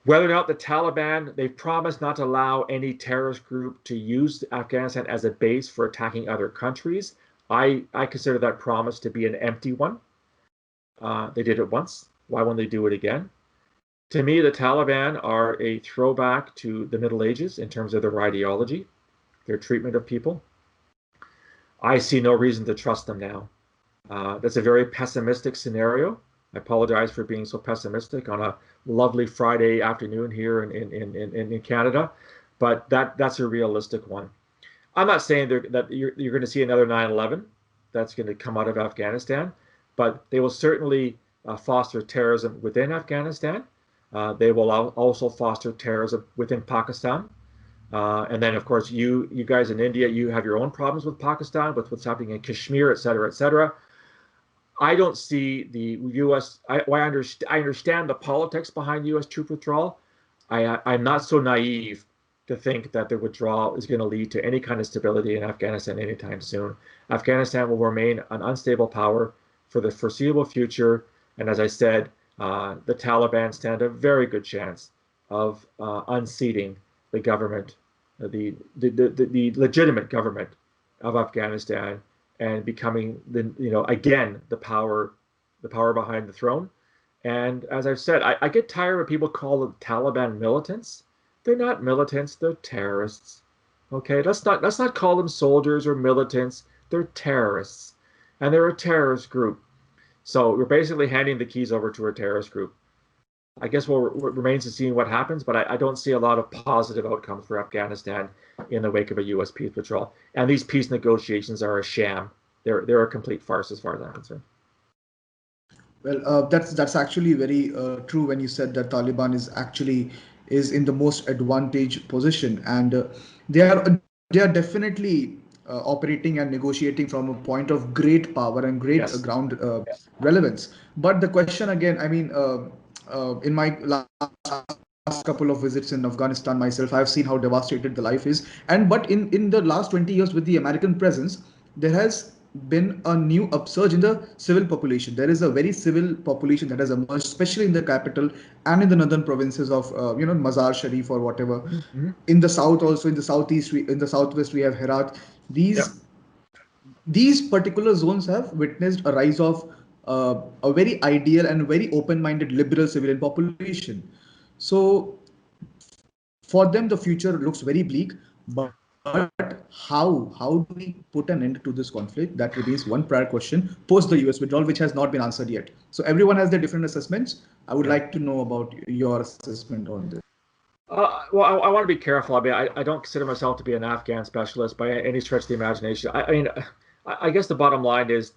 Whether or not the Taliban, they've promised not to allow any terrorist group to use Afghanistan as a base for attacking other countries. I consider that promise to be an empty one. They did it once. Why won't they do it again? To me, the Taliban are a throwback to the Middle Ages in terms of their ideology, their treatment of people. I see no reason to trust them now. That's a very pessimistic scenario. I apologize for being so pessimistic on a lovely Friday afternoon here in Canada, but that's a realistic one. I'm not saying that you're going to see another 9/11 that's going to come out of Afghanistan, but they will certainly foster terrorism within Afghanistan. They will also foster terrorism within Pakistan. And then, of course, you guys in India, you have your own problems with Pakistan, with what's happening in Kashmir, et cetera, et cetera. I don't see the U.S. I understand the politics behind U.S. troop withdrawal. I'm not so naive to think that the withdrawal is going to lead to any kind of stability in Afghanistan anytime soon. Afghanistan will remain an unstable power for the foreseeable future. And as I said, the Taliban stand a very good chance of unseating the government, the legitimate government of Afghanistan, and becoming again the power behind the throne. And as I've said, I get tired when people call the Taliban militants. They're not militants, they're terrorists. Okay, let's not call them soldiers or militants. They're terrorists, and they're a terrorist group. So we're basically handing the keys over to a terrorist group. I guess what remains to see what happens, but I don't see a lot of positive outcomes for Afghanistan in the wake of a U.S. peace withdrawal. And these peace negotiations are a sham. They're a complete farce as far as I'm concerned. Well, that's actually very true when you said that Taliban is in the most advantaged position, and they are definitely operating and negotiating from a point of great power and great ground relevance. But the question again, in my last couple of visits in Afghanistan myself, I've seen how devastated the life is. But in the last 20 years with the American presence, there has been a new upsurge in the civil population. There is a very civil population that has emerged, especially in the capital and in the northern provinces of Mazar Sharif or whatever. Mm-hmm. In the south, also in the southeast, in the southwest, we have Herat. These particular zones have witnessed a rise of a very ideal and very open-minded liberal civilian population. So for them, the future looks very bleak. But how do we put an end to this conflict? That remains one prior question post the US withdrawal, which has not been answered yet. So everyone has their different assessments. I would like to know about your assessment on this. Well, I want to be careful. I don't consider myself to be an Afghan specialist by any stretch of the imagination. I guess the bottom line is,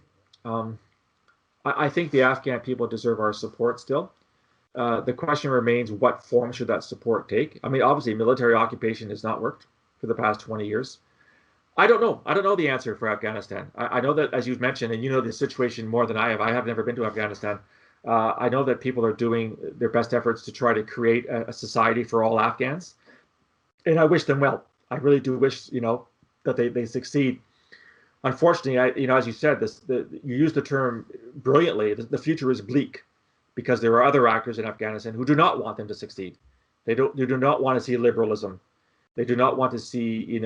I think the Afghan people deserve our support still. The question remains, what form should that support take? Obviously, military occupation has not worked for the past 20 years. I don't know the answer for Afghanistan. I know that, as you've mentioned, and you know the situation more than I have. I have never been to Afghanistan. I know that people are doing their best efforts to try to create a society for all Afghans, and I wish them well. I really do wish, that they succeed. Unfortunately, as you said, you used the term brilliantly. The future is bleak because there are other actors in Afghanistan who do not want them to succeed. They do not want to see liberalism. They do not want to see,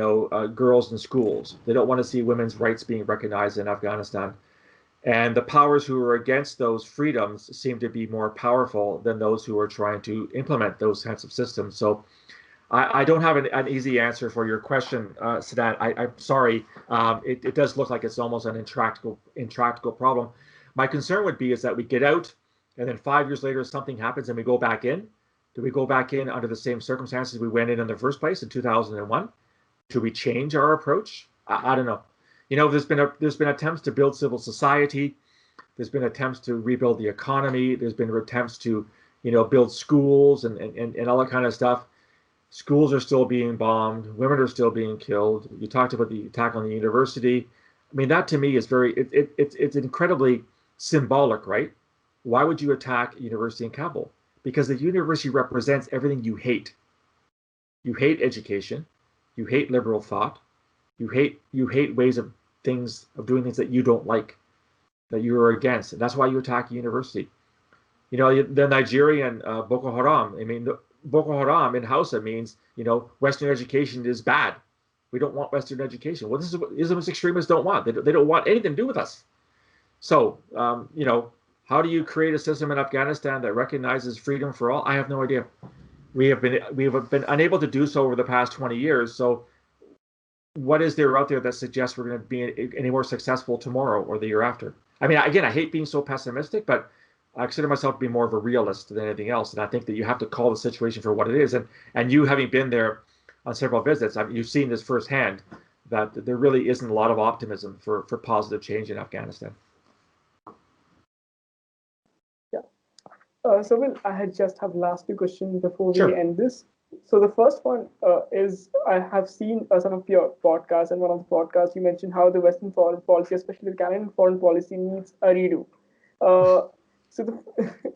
girls in schools. They don't want to see women's rights being recognized in Afghanistan. And the powers who are against those freedoms seem to be more powerful than those who are trying to implement those kinds of systems. So I don't have an easy answer for your question, Siddhant. I'm sorry. It does look like it's almost an intractable problem. My concern would be is that we get out, and then 5 years later something happens and we go back in. Do we go back in under the same circumstances we went in the first place in 2001? Should we change our approach? I don't know. There's been attempts to build civil society. There's been attempts to rebuild the economy. There's been attempts to, build schools and all that kind of stuff. Schools are still being bombed. Women are still being killed. You talked about the attack on the university. I mean, that to me is it's incredibly symbolic, right? Why would you attack a university in Kabul? Because the university represents everything you hate. You hate education. You hate liberal thought. You hate ways of doing things that you don't like, that you are against. And that's why you attack a university. The Nigerian Boko Haram. I mean, Boko Haram in Hausa means, Western education is bad. We don't want Western education. Well, this is what Islamist extremists don't want. They don't want anything to do with us. So, how do you create a system in Afghanistan that recognizes freedom for all? I have no idea. We have been unable to do so over the past 20 years. So what is there out there that suggests we're going to be any more successful tomorrow or the year after? I mean, again, I hate being so pessimistic, but I consider myself to be more of a realist than anything else. And I think that you have to call the situation for what it is. And you, having been there on several visits, you've seen this firsthand, that there really isn't a lot of optimism for positive change in Afghanistan. So, Will, I just have last two questions before we Sure. end this. So the first one is, I have seen some of your podcasts, and one of the podcasts you mentioned how the Western foreign policy, especially the Canadian foreign policy, needs a redo.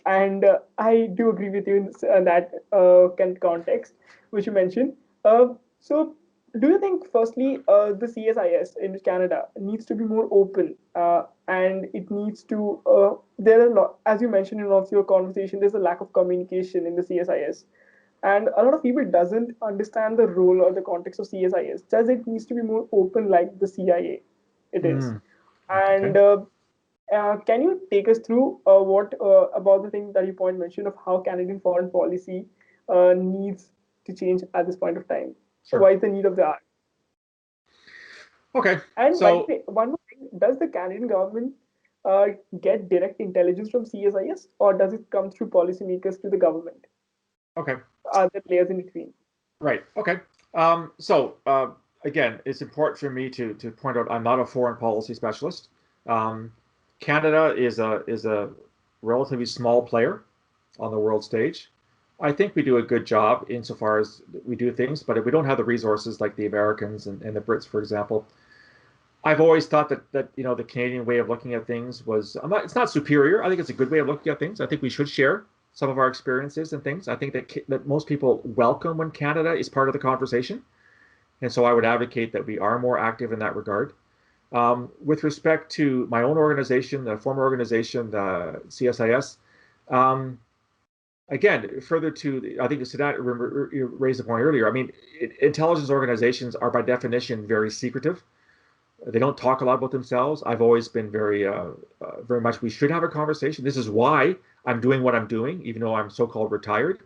And I do agree with you in that context which you mentioned. So do you think, firstly, the CSIS in Canada needs to be more open, and it needs to, there are a lot, as you mentioned in one of your conversation, there's a lack of communication in the CSIS, and a lot of people doesn't understand the role or the context of CSIS. Does it needs to be more open like the CIA it is? And can you take us through what about the thing that you mentioned of how Canadian foreign policy needs to change at this point of time? Sure. Why is the need of the hour? Okay. And So one more thing, does the Canadian government get direct intelligence from CSIS, or does it come through policymakers to the government? okay. Are there layers in between? Right. Okay. Again, it's important for me to point out I'm not a foreign policy specialist. Canada is a relatively small player on the world stage. I think we do a good job insofar as we do things, but if we don't have the resources like the Americans and the Brits, for example, I've always thought that the Canadian way of looking at things was, it's not superior. I think it's a good way of looking at things. I think we should share some of our experiences and things. I think that most people welcome when Canada is part of the conversation. And so I would advocate that we are more active in that regard. With respect to my own organization, the former organization, the CSIS, again, further to, I think Siddhant raised the point earlier. I mean, intelligence organizations are by definition very secretive. They don't talk a lot about themselves. I've always been very much, we should have a conversation. This is why I'm doing what I'm doing, even though I'm so-called retired.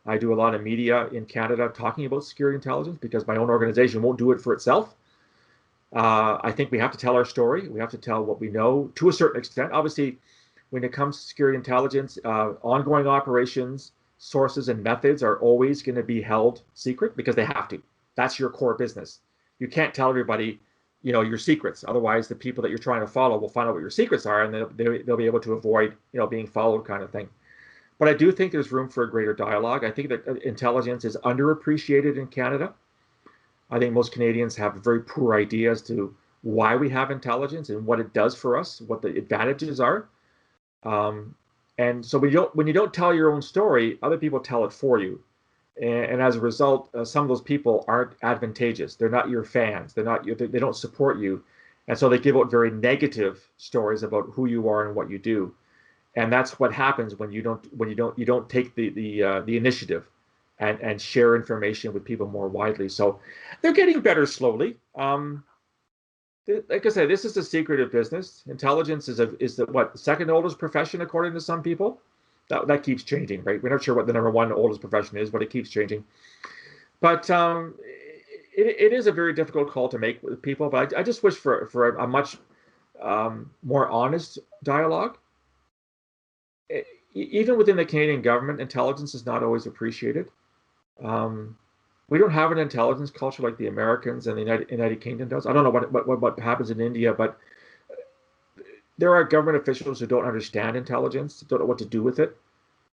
I do a lot of media in Canada talking about security intelligence because my own organization won't do it for itself. I think we have to tell our story. We have to tell what we know to a certain extent. Obviously, when it comes to security intelligence, ongoing operations, sources, and methods are always going to be held secret because they have to. That's your core business. You can't tell everybody, your secrets. Otherwise, the people that you're trying to follow will find out what your secrets are, and they'll be able to avoid, being followed, kind of thing. But I do think there's room for a greater dialogue. I think that intelligence is underappreciated in Canada. I think most Canadians have a very poor idea as to why we have intelligence and what it does for us, what the advantages are. And And so when you don't tell your own story, other people tell it for you. And as a result, some of those people aren't advantageous. They're not your fans. They don't support you. And so they give out very negative stories about who you are and what you do. And that's what happens when you don't take the initiative and share information with people more widely. So they're getting better slowly. Like I said, this is a secretive business. Intelligence is the second oldest profession according to some people. That keeps changing, right? We're not sure what the number one oldest profession is, but it keeps changing. But it is a very difficult call to make with people. But I just wish for a much more honest dialogue. Even within the Canadian government, intelligence is not always appreciated. We don't have an intelligence culture like the Americans and the United Kingdom does. I don't know what happens in India, but there are government officials who don't understand intelligence, don't know what to do with it,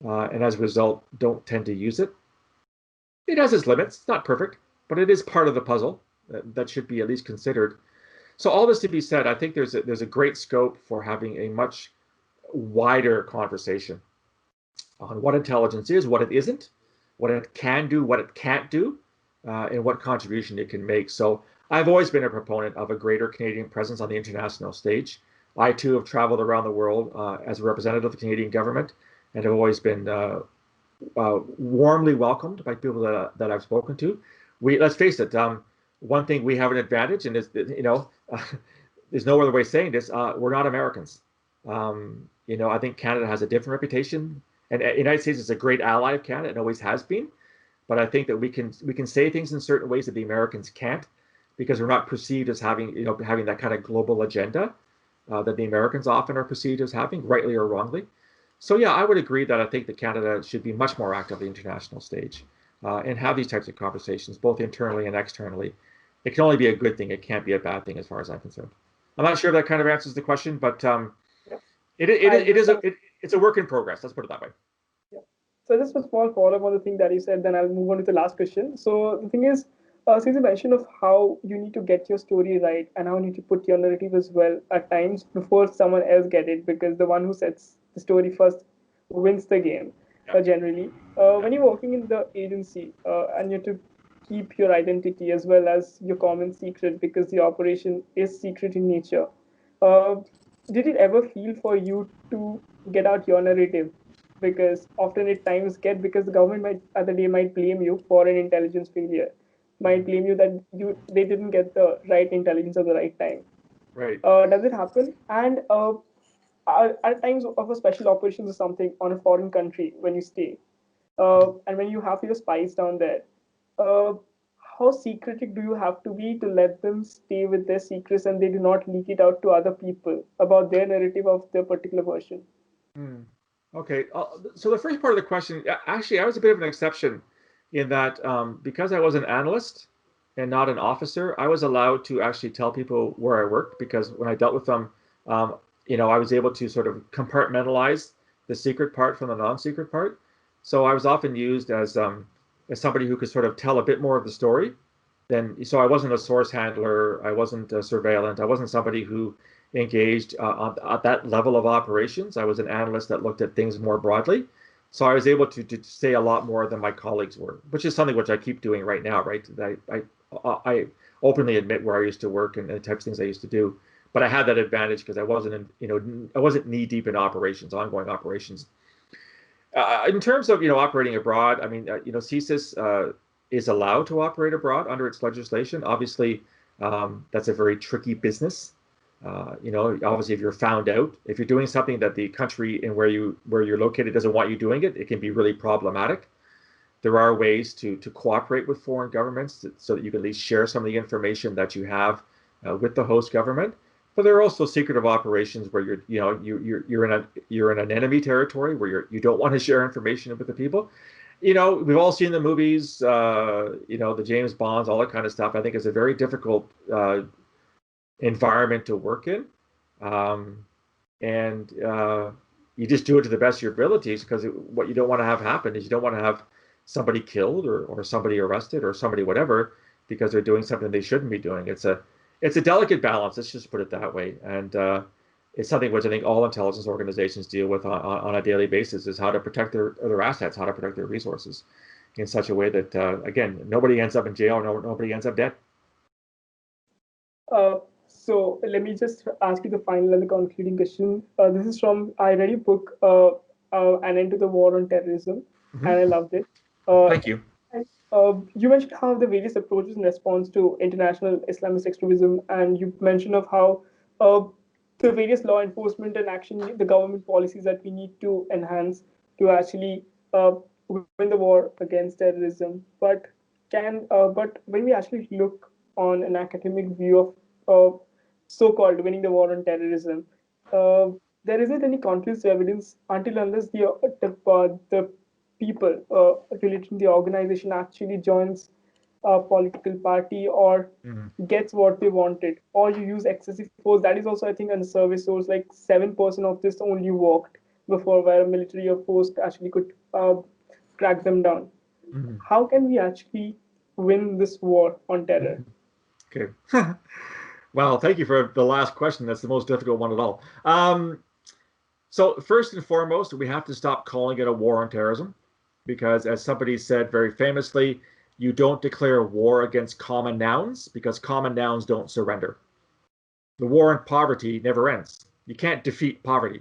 and as a result, don't tend to use it. It has its limits. It's not perfect, but it is part of the puzzle that should be at least considered. So all this to be said, I think there's a great scope for having a much wider conversation on what intelligence is, what it isn't, what it can do, what it can't do, and what contribution it can make. So I've always been a proponent of a greater Canadian presence on the international stage. I too have traveled around the world as a representative of the Canadian government, and have always been warmly welcomed by people that I've spoken to. Let's face it, one thing we have an advantage, and there's no other way of saying this, we're not Americans. I think Canada has a different reputation, and the United States is a great ally of Canada and always has been. But I think that we can say things in certain ways that the Americans can't, because we're not perceived as having that kind of global agenda that the Americans often are perceived as having, rightly or wrongly. So yeah, I would agree that I think that Canada should be much more active on the international stage and have these types of conversations, both internally and externally. It can only be a good thing. It can't be a bad thing, as far as I'm concerned. I'm not sure if that kind of answers the question, but it's a work in progress. Let's put it that way. Yeah. So just a small follow-up on the thing that you said, then I'll move on to the last question. So the thing is, since you mentioned of how you need to get your story right and how you need to put your narrative as well at times before someone else get it, because the one who sets the story first wins the game, generally. When you're working in the agency and you have to keep your identity as well as your common secret, because the operation is secret in nature, did it ever feel for you to get out your narrative? Because often at times because the government might blame you for an intelligence failure, might blame you that they didn't get the right intelligence at the right time. Right. Does it happen? And at times of a special operations or something on a foreign country when you stay, and when you have your spies down there, how secretive do you have to be to let them stay with their secrets and they do not leak it out to other people about their narrative of their particular version? Okay, so the first part of the question, actually, I was a bit of an exception in that because I was an analyst and not an officer, I was allowed to actually tell people where I worked, because when I dealt with them, I was able to sort of compartmentalize the secret part from the non-secret part. So I was often used as somebody who could sort of tell a bit more of the story. So I wasn't a source handler, I wasn't a surveillant, I wasn't somebody who engaged at that level of operations. I was an analyst that looked at things more broadly. So I was able to say a lot more than my colleagues were, which is something which I keep doing right now, right? I openly admit where I used to work and the types of things I used to do, but I had that advantage because I wasn't knee deep in operations, ongoing operations. In terms of operating abroad, I mean, CSIS is allowed to operate abroad under its legislation. Obviously, that's a very tricky business. Obviously, if you're found out, if you're doing something that the country and where you're located doesn't want you doing it, it can be really problematic. There are ways to cooperate with foreign governments so that you can at least share some of the information that you have with the host government. But there are also secretive operations where you're in an enemy territory where you don't want to share information with the people. We've all seen the movies, the James Bonds, all that kind of stuff. I think it's a very difficult environment to work in, and you just do it to the best of your abilities, because what you don't want to have happen is you don't want to have somebody killed or somebody arrested or somebody whatever because they're doing something they shouldn't be doing. It's a delicate balance. Let's just put it that way. And is something which I think all intelligence organizations deal with on a daily basis, is how to protect their assets, how to protect their resources in such a way that, again, nobody ends up in jail, nobody ends up dead. So let me just ask you the final and the concluding question. This is from, I read your book, An End to the War on Terrorism, and I loved it. Thank you. And, you mentioned how the various approaches in response to international Islamist extremism, and you mentioned of how the various law enforcement and action, the government policies that we need to enhance to actually win the war against terrorism. But when we actually look on an academic view of so-called winning the war on terrorism, there isn't any conclusive evidence until unless the people related to the organization actually joins a political party or gets what they wanted, or you use excessive force. That is also, I think, on the survey source, like 7% of this only worked before, where a military or force actually could track them down. How can we actually win this war on terror? Okay. Well, thank you for the last question. That's the most difficult one at all. So first and foremost, we have to stop calling it a war on terrorism, because as somebody said very famously, you don't declare war against common nouns because common nouns don't surrender. The war on poverty never ends. You can't defeat poverty.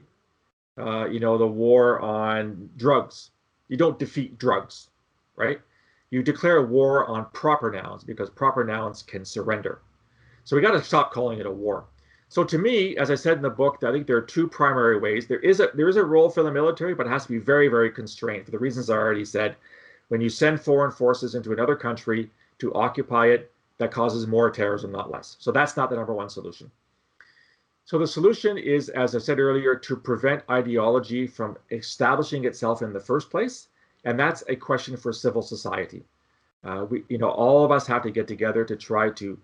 The war on drugs, you don't defeat drugs, right? You declare war on proper nouns because proper nouns can surrender. So we got to stop calling it a war. So to me, as I said in the book, I think there are two primary ways. There is a role for the military, but it has to be very, very constrained for the reasons I already said. When you send foreign forces into another country to occupy it, that causes more terrorism, not less. So that's not the number one solution. So the solution is, as I said earlier, to prevent ideology from establishing itself in the first place. And that's a question for civil society. All of us have to get together to try to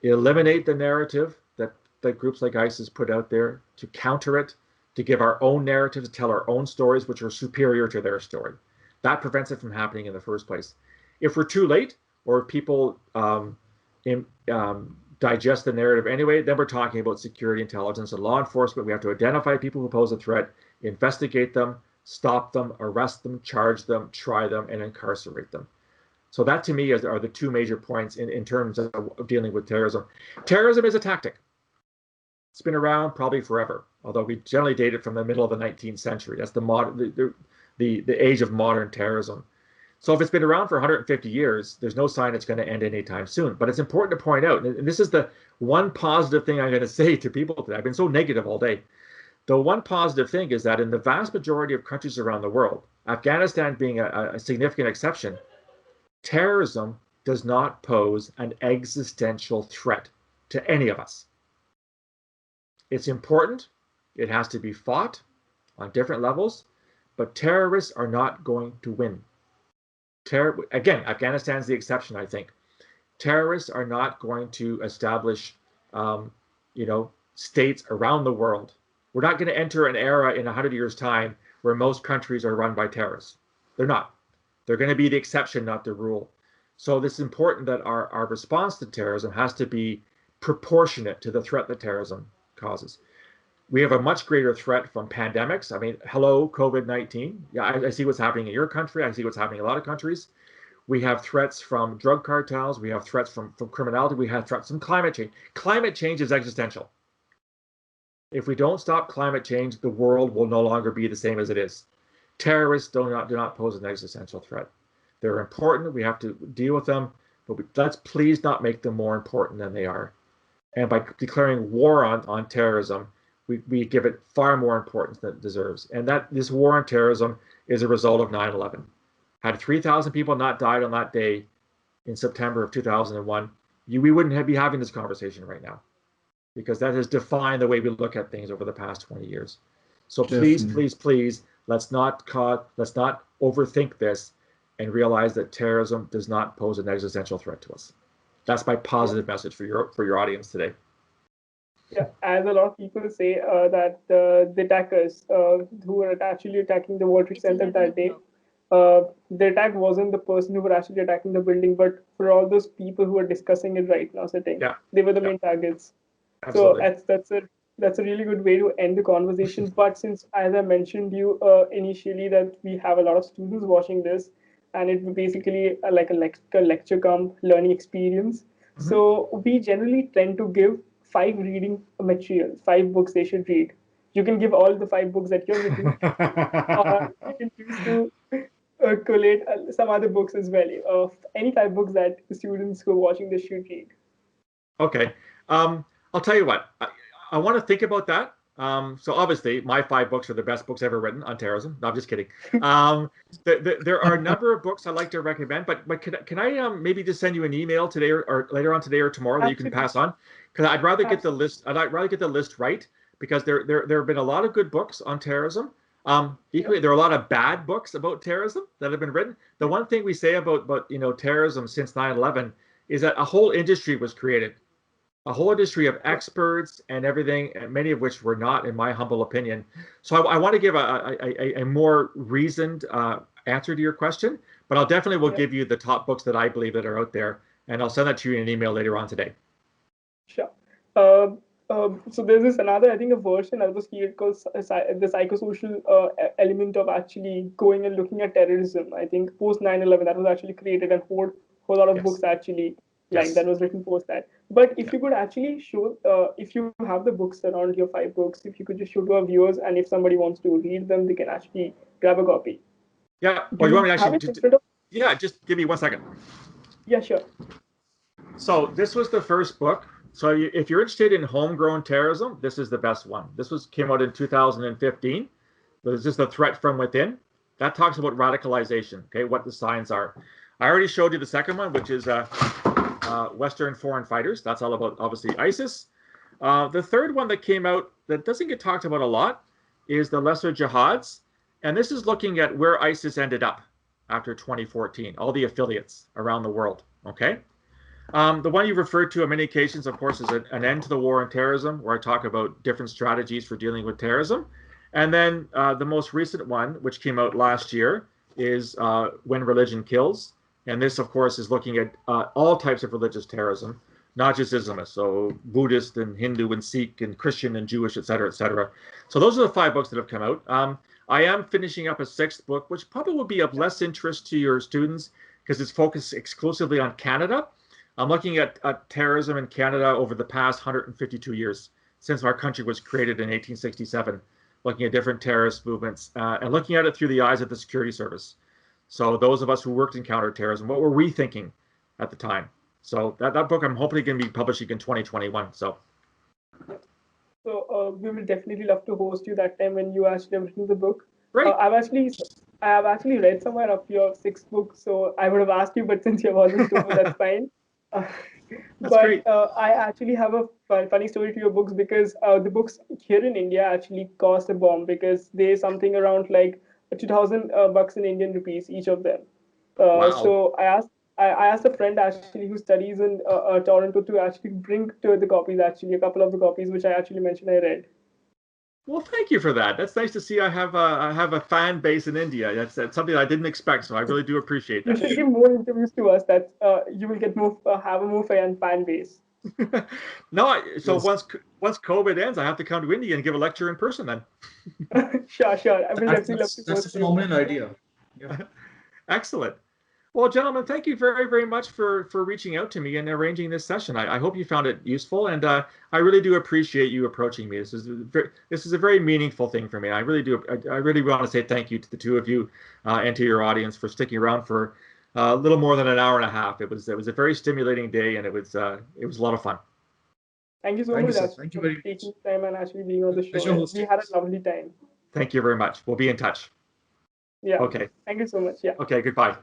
eliminate the narrative that groups like ISIS put out there, to counter it, to give our own narrative, to tell our own stories, which are superior to their story. That prevents it from happening in the first place. If we're too late, or if people digest the narrative anyway, then we're talking about security, intelligence, and law enforcement. We have to identify people who pose a threat, investigate them, stop them, arrest them, charge them, try them, and incarcerate them. So that, to me, are the two major points in terms of dealing with terrorism. Terrorism is a tactic. It's been around probably forever, although we generally date it from the middle of the 19th century. That's the age of modern terrorism. So if it's been around for 150 years, there's no sign it's going to end anytime soon. But it's important to point out, and this is the one positive thing I'm going to say to people today. I've been so negative all day. The one positive thing is that in the vast majority of countries around the world, Afghanistan being a significant exception, terrorism does not pose an existential threat to any of us. It's important. It has to be fought on different levels, but terrorists are not going to win. Again, Afghanistan's the exception, I think. Terrorists are not going to establish, states around the world. We're not going to enter an era in 100 years' time where most countries are run by terrorists. They're not. They're going to be the exception, not the rule. So it's important that our response to terrorism has to be proportionate to the threat that terrorism causes. We have a much greater threat from pandemics. I mean, hello, COVID-19. Yeah, I see what's happening in your country. I see what's happening in a lot of countries. We have threats from drug cartels. We have threats from criminality. We have threats from climate change. Climate change is existential. If we don't stop climate change, the world will no longer be the same as it is. Terrorists do not pose an existential threat. They're important. We have to deal with them, but let's please not make them more important than they are. And by declaring war on terrorism, we give it far more importance than it deserves. And that this war on terrorism is a result of 9/11. Had 3,000 people not died on that day in September of 2001, we wouldn't be having this conversation right now, because that has defined the way we look at things over the past 20 years. So please, let's not overthink this and realize that terrorism does not pose an existential threat to us. That's my positive message for your audience today. Yeah, as a lot of people say that the attackers who were actually attacking the World Trade Center that day, the attack wasn't the person who were actually attacking the building, but for all those people who are discussing it right now, sitting, they were the main targets. Absolutely. So that's a really good way to end the conversation. But since, as I mentioned you initially, that we have a lot of students watching this, and it basically like a lecture cum learning experience. So we generally tend to give 5 reading materials, 5 books they should read. You can give all the 5 books that you've written, or you can choose to collate some other books as well. Any 5 books that the students who are watching this should read. Okay. I'll tell you what. I want to think about that. So obviously, my 5 books are the best books ever written on terrorism. No, I'm just kidding. There are a number of books I'd like to recommend, but can I maybe just send you an email today or later on today or tomorrow that you can pass on? Because I'd rather get the list. I'd rather get the list right, because there have been a lot of good books on terrorism. Equally, there are a lot of bad books about terrorism that have been written. The one thing we say about terrorism since 9/11 is that a whole industry was created. A whole industry of experts and everything, and many of which were not, in my humble opinion. So I want to give a more reasoned answer to your question, but I'll definitely will give you the top books that I believe that are out there, and I'll send that to you in an email later on today. Sure. So there's this another, I think, a version that was created called the psychosocial element of actually going and looking at terrorism. I think post 9/11 that was actually created, and whole lot of books actually that was written post that. But if you could actually show, if you have the books around your 5 books, if you could just show to our viewers, and if somebody wants to read them, they can actually grab a copy. Yeah. Or you want me to actually? Just give me 1 second. Yeah, sure. So this was the first book. So if you're interested in homegrown terrorism, this is the best one. This came out in 2015. This is The Threat from Within. That talks about radicalization, okay, what the signs are. I already showed you the second one, which is Western Foreign Fighters. That's all about, obviously, ISIS. The third one that came out that doesn't get talked about a lot is The Lesser Jihads. And this is looking at where ISIS ended up after 2014, all the affiliates around the world, okay? The one you've referred to on many occasions, of course, is An End to the War on Terrorism, where I talk about different strategies for dealing with terrorism. And then the most recent one, which came out last year, is When Religion Kills. And this, of course, is looking at all types of religious terrorism, not just Islamists, so Buddhist and Hindu and Sikh and Christian and Jewish, et cetera, et cetera. So those are the 5 books that have come out. I am finishing up a 6th book, which probably will be of less interest to your students because it's focused exclusively on Canada. I'm looking at terrorism in Canada over the past 152 years, since our country was created in 1867, looking at different terrorist movements and looking at it through the eyes of the security service. So those of us who worked in counterterrorism, what were we thinking at the time? So that book I'm hopefully going to be publishing in 2021. So we will definitely love to host you that time when you actually have written the book. Great. I have actually read somewhere of your 6th book, so I would have asked you, but since you have already told me, that's fine. Great. I actually have a funny story to your books, because the books here in India actually cost a bomb, because they're something around like 2,000 bucks in Indian rupees each of them. Wow. So I asked a friend actually who studies in Toronto to actually bring to the copies, actually a couple of the copies which I actually mentioned I read. Well, thank you for that. That's nice to see. I have a fan base in India. That's something I didn't expect. So I really do appreciate that. You should give more interviews to us. That you will get more have a more fan base. No, so yes. Once COVID ends, I have to come to India and give a lecture in person then. Sure. I will definitely love to. That's a phenomenal idea. Yeah. Excellent. Well, gentlemen, thank you very, very much for reaching out to me and arranging this session. I hope you found it useful, and I really do appreciate you approaching me. This is a very meaningful thing for me. I really do. I really want to say thank you to the 2 of you and to your audience for sticking around for a little more than an hour and a half. It was a very stimulating day, and it was a lot of fun. Thank you so much. Thank you very much. Taking time and actually being on the show. We had a lovely time. Thank you very much. We'll be in touch. Yeah. Okay. Thank you so much. Yeah. Okay. Goodbye.